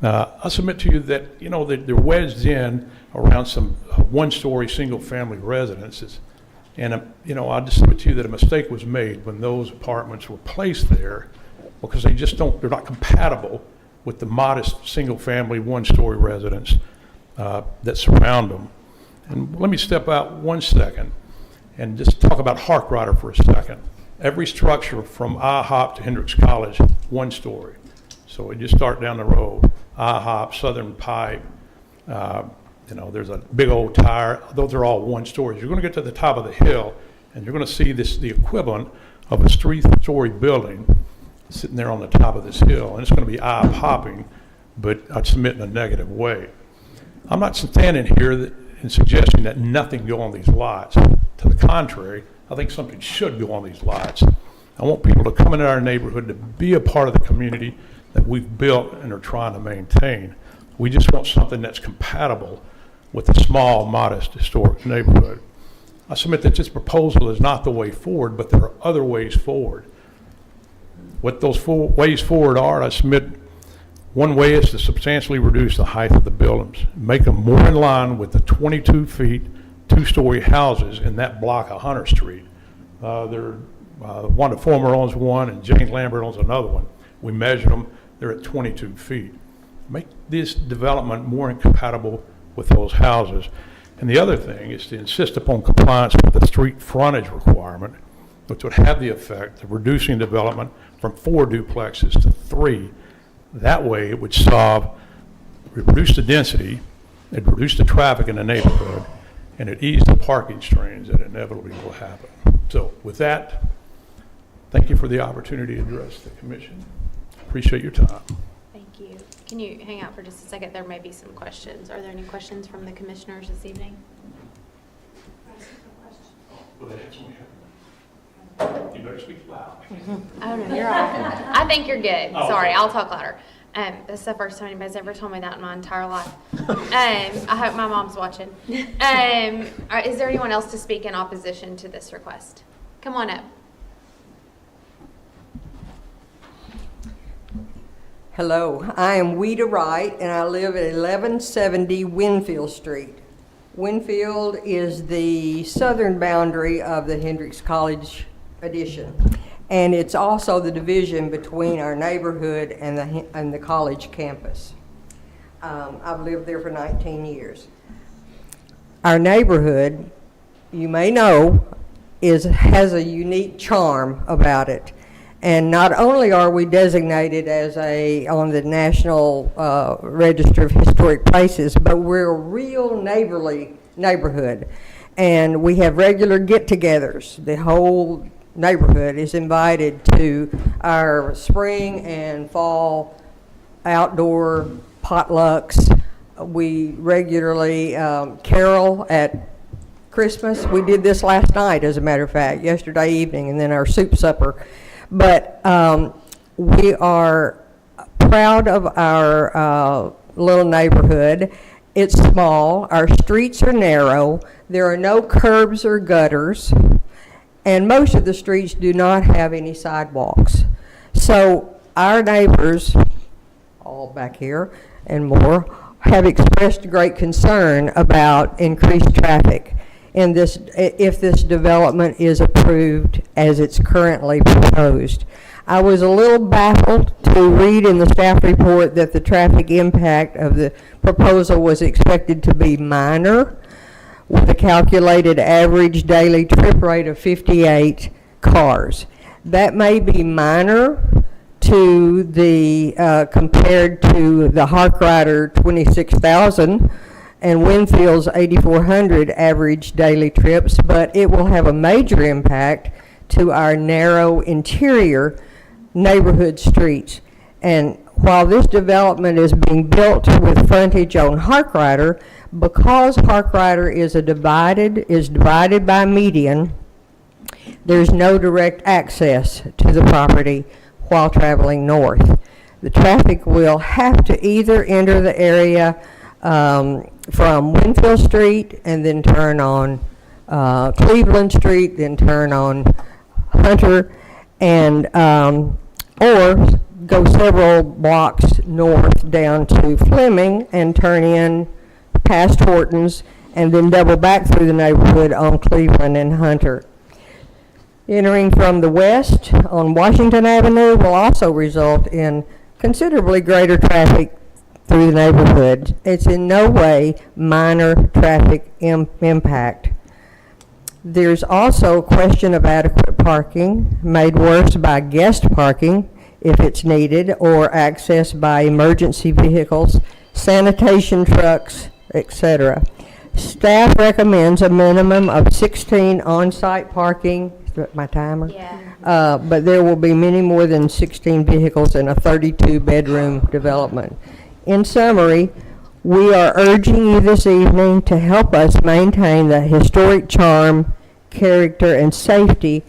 I submit to you that they're wedged in around some 1-story single-family residences, and I just submit to you that a mistake was made when those apartments were placed there, because they're not compatible with the modest single-family 1-story residents that surround them. And let me step out 1 second and just talk about Harkrider for a second. Every structure from IHOP to Hendrix College, 1-story. So we just start down the road. IHOP, Southern Pipe, there's a big old tire. Those are all 1-stories. You're going to get to the top of the hill, and you're going to see the equivalent of a 3-story building sitting there on the top of this hill. And it's going to be eye-popping, but I'd submit in a negative way. I'm not standing here in suggesting that nothing go on these lots. To the contrary, I think something should go on these lots. I want people to come into our neighborhood to be a part of the community that we've built and are trying to maintain. We just want something that's compatible with a small, modest, historic neighborhood. I submit that this proposal is not the way forward, but there are other ways forward. What those ways forward are, I submit one way is to substantially reduce the height of the buildings, make them more in line with the 22 feet, two-story houses in that block of Hunter Street. One, the former owns one, and James Lambert owns another one. We measured them, they're at 22 feet. Make this development more incompatible with those houses. And the other thing is to insist upon compliance with the street frontage requirement, which would have the effect of reducing development from 4 duplexes to 3. That way, it would reduce the density, it'd reduce the traffic in the neighborhood, and it'd ease the parking strains that inevitably will happen. So with that, thank you for the opportunity to address the commission. Appreciate your time. Thank you. Can you hang out for just a second? There may be some questions. Are there any questions from the commissioners this evening? You better speak loud. Oh, no, you're all right. I think you're good. Sorry, I'll talk louder. That's the first time anybody's ever told me that in my entire life. I hope my mom's watching. Is there anyone else to speak in opposition to this request? Come on up. Hello, I am Weta Wright, and I live at 1170 Winfield Street. Winfield is the southern boundary of the Hendricks College addition, and it's also the division between our neighborhood and the college campus. I've lived there for 19 years. Our neighborhood, you may know, has a unique charm about it. And not only are we designated as on the National Register of Historic Places, but we're a real neighborly neighborhood. And we have regular get-togethers. The whole neighborhood is invited to our spring and fall outdoor potlucks. We regularly carol at Christmas. We did this last night, as a matter of fact, yesterday evening, and then our soup supper. But we are proud of our little neighborhood. It's small. Our streets are narrow. There are no curbs or gutters. And most of the streets do not have any sidewalks. So our neighbors, all back here and more, have expressed great concern about increased traffic in this, if this development is approved as it's currently proposed. I was a little baffled to read in the staff report that the traffic impact of the proposal was expected to be minor, with a calculated average daily trip rate of 58 cars. That may be minor to the compared to the Harkrider 26,000 and Winfield's 8,400 average daily trips, but it will have a major impact to our narrow interior neighborhood streets. And while this development is being built with frontage on Harkrider, because Harkrider is divided by median, there's no direct access to the property while traveling north. The traffic will have to either enter the area from Winfield Street and then turn on Cleveland Street, then turn on Hunter, and or go several blocks north down to Fleming and turn in past Hortons and then double back through the neighborhood on Cleveland and Hunter. Entering from the west on Washington Avenue will also result in considerably greater traffic through the neighborhood. It's in no way minor traffic impact. There's also a question of adequate parking, made worse by guest parking if it's needed, or access by emergency vehicles, sanitation trucks, etc. Staff recommends a minimum of 16 on-site parking. Is that my timer? Yeah. But there will be many more than 16 vehicles in a 32-bedroom development. In summary, We are urging you this evening to help us maintain the historic charm, character, and safety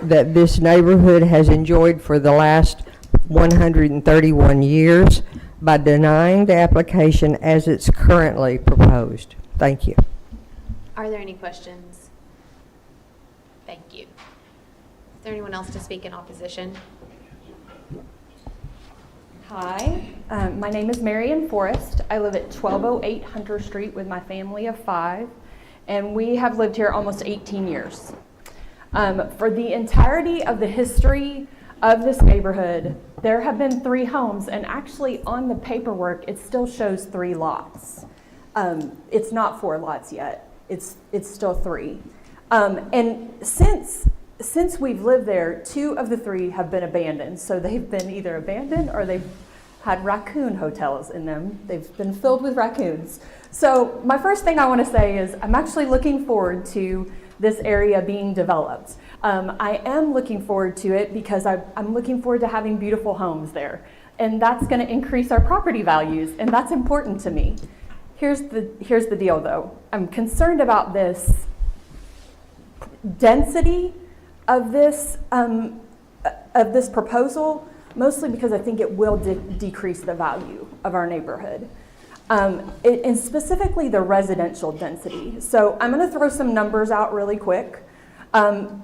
that this neighborhood has enjoyed for the last 131 years by denying the application as it's currently proposed. Thank you. Are there any questions? Thank you. Is there anyone else to speak in opposition? Hi, my name is Marion Forrest. I live at 1208 Hunter Street with my family of 5, and we have lived here almost 18 years. For the entirety of the history of this neighborhood, there have been 3 homes, and actually on the paperwork, it still shows 3 lots. It's not 4 lots yet. It's still 3. And since we've lived there, 2 of the 3 have been abandoned. So they've been either abandoned or they've had raccoon hotels in them. They've been filled with raccoons. So my first thing I want to say is I'm actually looking forward to this area being developed. I am looking forward to it because I'm looking forward to having beautiful homes there. And that's going to increase our property values, and that's important to me. Here's the deal, though. I'm concerned about this density of this proposal, mostly because I think it will decrease the value of our neighborhood, and specifically the residential density. So I'm going to throw some numbers out really quick,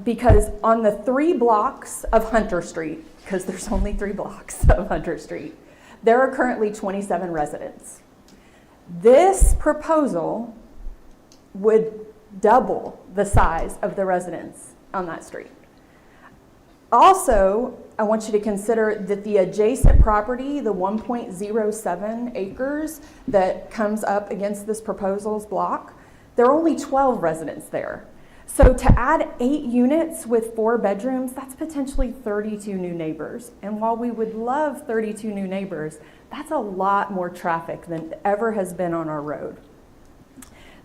because on the 3 blocks of Hunter Street, because there's only 3 blocks of Hunter Street, there are currently 27 residents. This proposal would double the size of the residents on that street. Also, I want you to consider that the adjacent property, the 1.07 acres that comes up against this proposal's block, there are only 12 residents there. So to add 8 units with 4 bedrooms, that's potentially 32 new neighbors. And while we would love 32 new neighbors, that's a lot more traffic than ever has been on our road.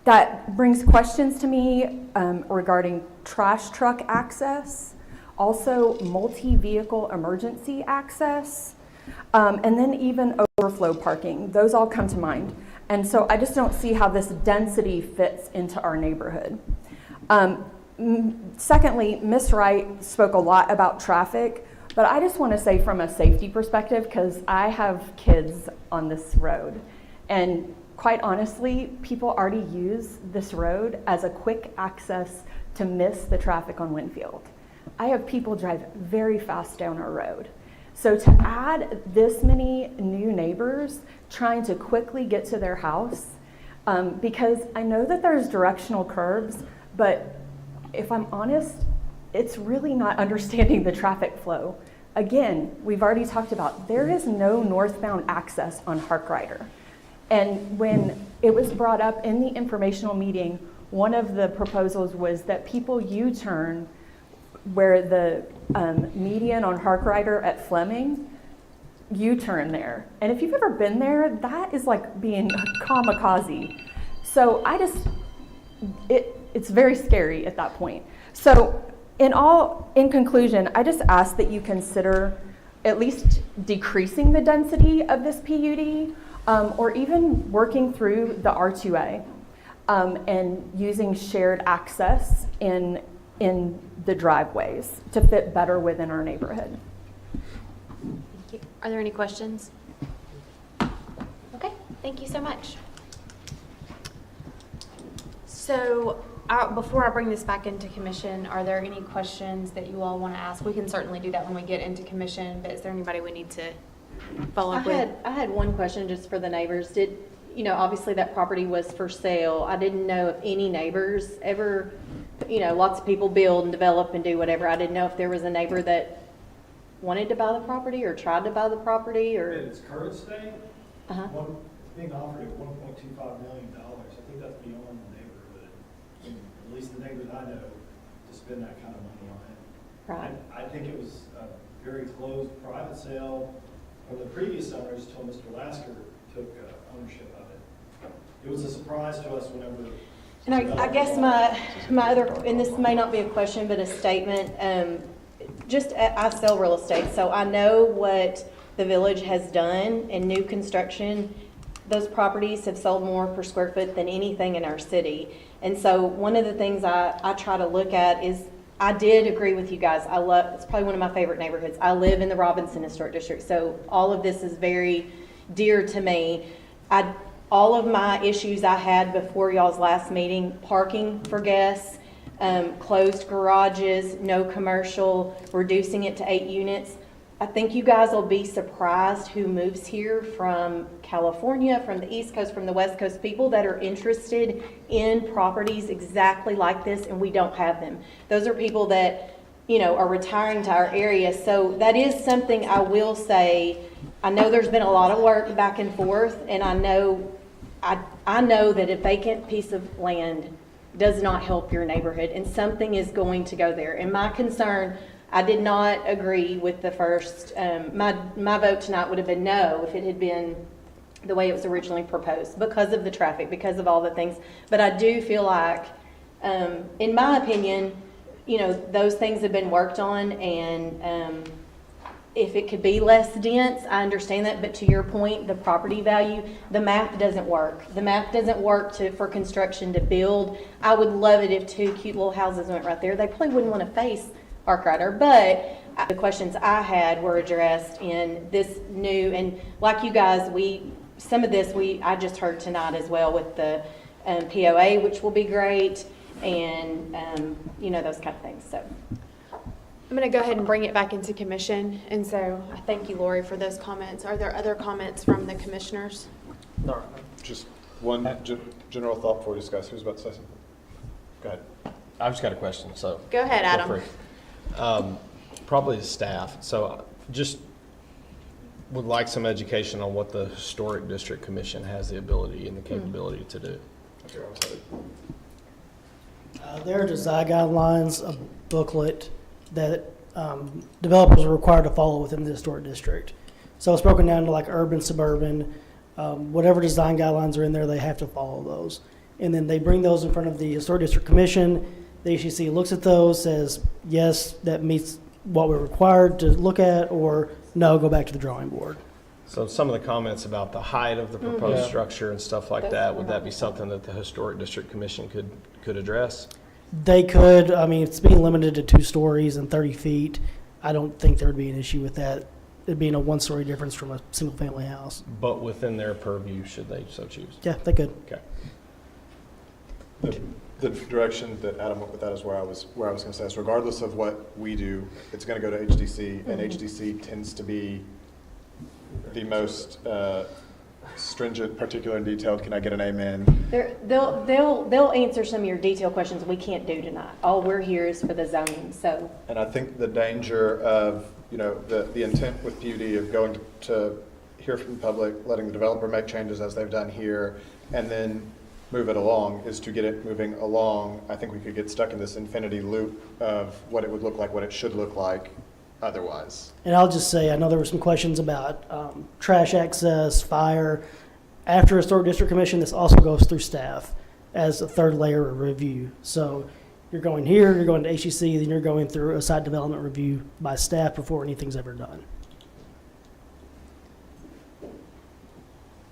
That brings questions to me regarding trash truck access, also multi-vehicle emergency access, and then even overflow parking. Those all come to mind. And so I just don't see how this density fits into our neighborhood. Secondly, Ms. Wright spoke a lot about traffic, but I just want to say from a safety perspective, because I have kids on this road, and quite honestly, people already use this road as a quick access to miss the traffic on Winfield. I have people drive very fast down our road. So to add this many new neighbors trying to quickly get to their house, because I know that there's directional curbs, but if I'm honest, it's really not understanding the traffic flow. Again, we've already talked about there is no northbound access on Harkrider. And when it was brought up in the informational meeting, one of the proposals was that people U-turn where the median on Harkrider at Fleming, U-turn there. And if you've ever been there, that is like being kamikaze. So it's very scary at that point. So in conclusion, I just ask that you consider at least decreasing the density of this PUD, or even working through the R2A and using shared access in the driveways to fit better within our neighborhood. Thank you. Are there any questions? Okay, thank you so much. So before I bring this back into commission, are there any questions that you all want to ask? We can certainly do that when we get into commission, but is there anybody we need to follow up with? I had one question just for the neighbors. Obviously that property was for sale. I didn't know if any neighbors ever, lots of people build and develop and do whatever. I didn't know if there was a neighbor that wanted to buy the property or tried to buy the property or. In its current state, being offered at $1.25 million. I think that's beyond the neighborhood, at least the neighbors I know, to spend that kind of money on it. Right. And I think it was a very closed private sale from the previous owners until Mr. Lasker took ownership of it. It was a surprise to us whenever. And I guess my other, and this may not be a question, but a statement, I sell real estate, so I know what the village has done in new construction those properties have sold more per square foot than anything in our city. And so one of the things I try to look at is, I did agree with you guys. It's probably one of my favorite neighborhoods. I live in the Robinson Historic District, so all of this is very dear to me. All of my issues I had before y'all's last meeting, parking for guests, closed garages, no commercial, reducing it to 8 units. I think you guys will be surprised who moves here from California, from the East Coast, from the West Coast, people that are interested in properties exactly like this, and we don't have them. Those are people that, you know, are retiring to our area. So that is something I will say. I know there's been a lot of work back and forth, and I know that a vacant piece of land does not help your neighborhood, and something is going to go there. And my concern, I did not agree with the first, my vote tonight would have been no if it had been the way it was originally proposed, because of the traffic, because of all the things. But I do feel like, in my opinion, you know, those things have been worked on, and if it could be less dense, I understand that. But to your point, the property value, the math doesn't work. The math doesn't work for construction to build. I would love it if 2 cute little houses went right there. They probably wouldn't want to face Arkwriter, but the questions I had were addressed in this new, and like you guys, some of this I just heard tonight as well with the POA, which will be great, and you know, those kind of things. So I'm going to go ahead and bring it back into commission, and so I thank you, Lori, for those comments. Are there other comments from the commissioners? No. Just one general thought before we discuss. Who's about to say something? Go ahead. I've just got a question, so. Go ahead, Adam. Probably the staff. So just would like some education on what the Historic District Commission has the ability and the capability to do. There are design guidelines, a booklet that developers are required to follow within the historic district. So it's broken down to like urban, suburban, whatever design guidelines are in there, they have to follow those. And then they bring those in front of the Historic District Commission. The HCC looks at those, says, yes, that meets what we're required to look at, or no, go back to the drawing board. So some of the comments about the height of the proposed structure and stuff like that, would that be something that the Historic District Commission could address? They could. I mean, it's being limited to 2 stories and 30 feet. I don't think there would be an issue with that. It being a 1-story difference from a single-family house. But within their purview, should they so choose? Yeah, they could. Okay. The direction that Adam went with that is where I was going to say is, regardless of what we do, it's going to go to HDC, and HDC tends to be the most stringent, particular, and detailed. Can I get an amen? They'll answer some of your detailed questions we can't do tonight. All we're here is for the zoning. So. And I think the danger of, you know, the intent with beauty of going to hear from the public, letting the developer make changes as they've done here, and then move it along, is to get it moving along. I think we could get stuck in this infinity loop of what it would look like, what it should look like otherwise. And I'll just say, I know there were some questions about trash access, fire. After Historic District Commission, this also goes through staff as a third layer of review. So you're going here, you're going to HEC, then you're going through a site development review by staff before anything's ever done.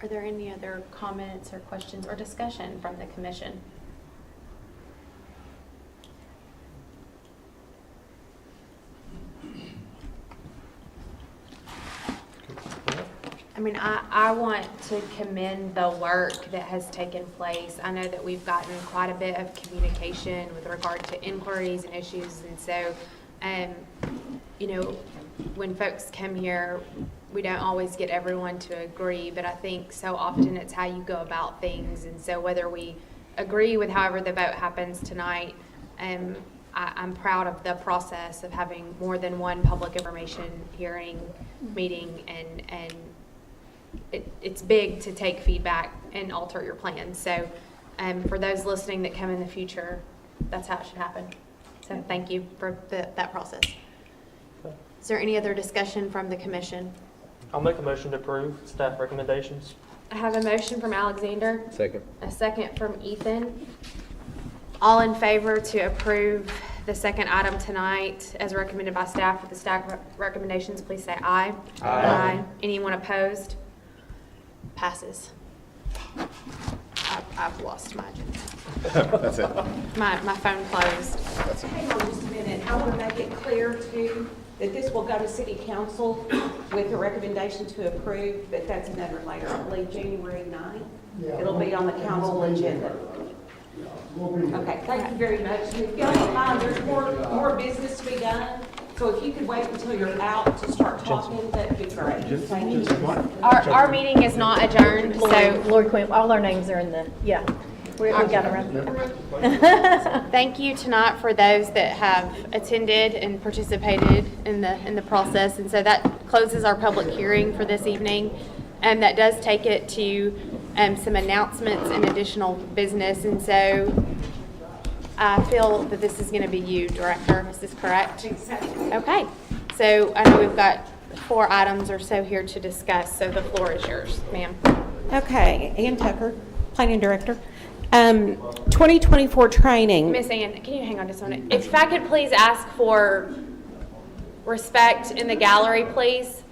Are there any other comments or questions or discussion from the commission? I mean, I want to commend the work that has taken place. I know that we've gotten quite a bit of communication with regard to inquiries and issues, and so, you know, when folks come here, we don't always get everyone to agree, but I think so often it's how you go about things. And so whether we agree with however the vote happens tonight, I'm proud of the process of having more than one public information hearing meeting, and it's big to take feedback and alter your plans. So for those listening that come in the future, that's how it should happen. So thank you for that process. Is there any other discussion from the commission? I'll make a motion to approve staff recommendations. I have a motion from Alexander. Second. A second from Ethan. All in favor to approve the second item tonight as recommended by staff with the staff recommendations, please say aye. Aye. Anyone opposed? Passes. I've lost my agenda. That's it. My phone closed. Hang on just a minute. I want to make it clear too, that this will go to city council with a recommendation to approve, but that's another later, I believe, January 9th. It'll be on the council agenda. Okay, thank you very much. And if y'all don't mind, there's more business to be done. So if you could wait until you're out to start talking, that'd be great. Thank you. Our meeting is not adjourned, so Lori Quinn, all our names are in the, yeah. We got around. thank you tonight for those that have attended and participated in the process. And so that closes our public hearing for this evening. And that does take it to some announcements and additional business. And so I feel that this is going to be you, Director. Is this correct? Exactly. Okay. So I know we've got 4 items or so here to discuss. So the floor is yours, ma'am. Okay, Ann Tucker, Planning Director. 2024 training. Miss Ann, can you hang on just a minute? If I could please ask for respect in the gallery, please.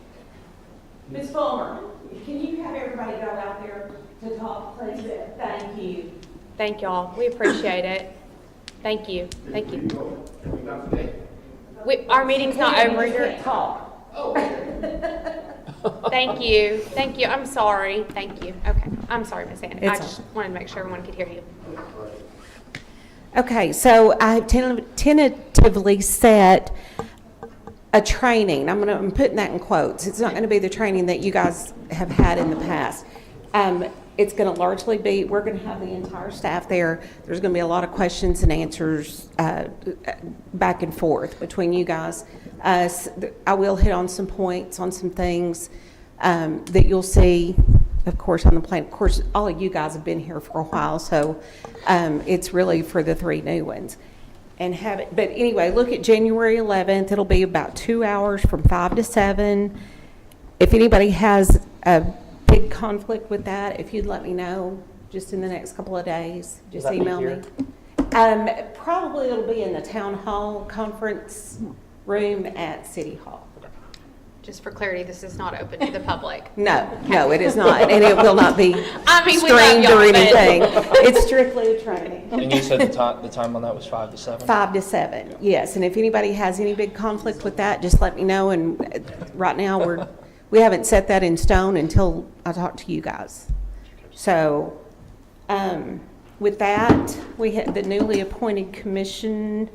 Ms. Fulmer, can you have everybody go out there to talk, please? Thank you. Thank y'all. We appreciate it. Thank you. Thank you. Our meeting's not over here. Thank you. Thank you. I'm sorry. Thank you. Okay. I'm sorry, Miss Ann. I just wanted to make sure everyone could hear you. Okay, so I have tentatively set a training. I'm putting that in quotes. It's not going to be the training that you guys have had in the past. It's going to largely be, we're going to have the entire staff there. There's going to be a lot of questions and answers back and forth between you guys. I will hit on some points on some things that you'll see, of course, on the plan. Of course, all of you guys have been here for a while, so it's really for the 3 new ones. And have it, but anyway, look at January 11th. It'll be about 2 hours from 5 to 7. If anybody has a big conflict with that, if you'd let me know just in the next couple of days, just email me. Probably it'll be in the town hall conference room at City Hall. Just for clarity, this is not open to the public. No, it is not, and it will not be streamed or anything. It's strictly a training. And you said the time on that was 5 to 7? 5 to 7, yes. And if anybody has any big conflict with that, just let me know. And right now we haven't set that in stone until I talk to you guys. So with that, we had the newly appointed commissioners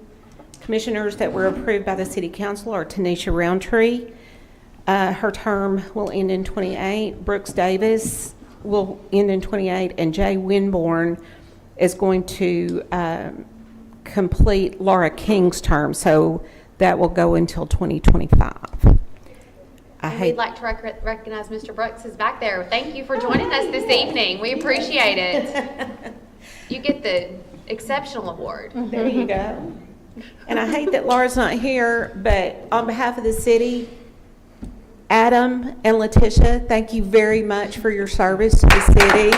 that were approved by the City Council are Tanisha Roundtree. Her term will end in 28. Brooks Davis will end in 28, and Jay Winborn is going to complete Laura King's term, so that will go until 2025. We'd like to recognize Mr. Brooks is back there. Thank you for joining us this evening. We appreciate it. You get the exceptional award. There you go. And I hate that Laura's not here, but on behalf of the city, Adam and Letitia, thank you very much for your service to the city.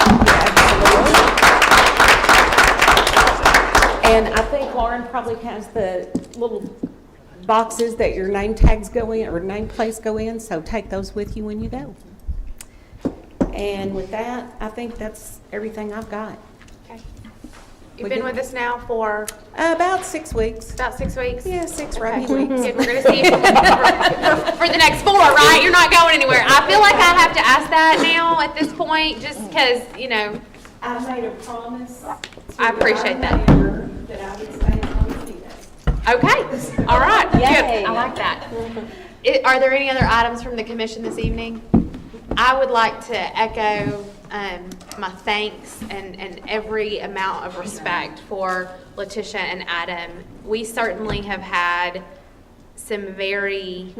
And I think Lauren probably has the little boxes that your name tags go in, or name plates go in, so take those with you when you go. And with that, I think that's everything I've got. Okay. You've been with us now for? About 6 weeks. About 6 weeks? Yeah, 6 rocky weeks. Good. We're going to see you for the next 4, right? You're not going anywhere. I feel like I have to ask that now at this point, just because, I made a promise. I appreciate that. That I would stay on the this. Okay. All right. Yay. Good. I like that. Are there any other items from the commission this evening? I would like to echo my thanks and every amount of respect for Letitia and Adam. We certainly have had some very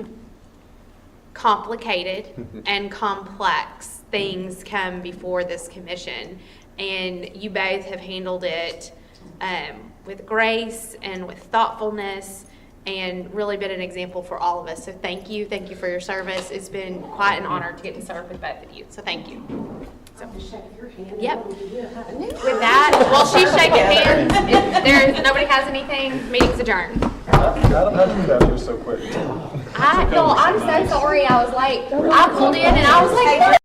complicated and complex things come before this commission, and you both have handled it with grace and with thoughtfulness, and really been an example for all of us. So thank you for your service. It's been quite an honor to get to serve with both of you. So thank you. Yep. With that, while she's shaking hands, if nobody has anything, meeting's adjourned. Adam, how did you get out here so quick? I'm so sorry I was late. I pulled in and I was like,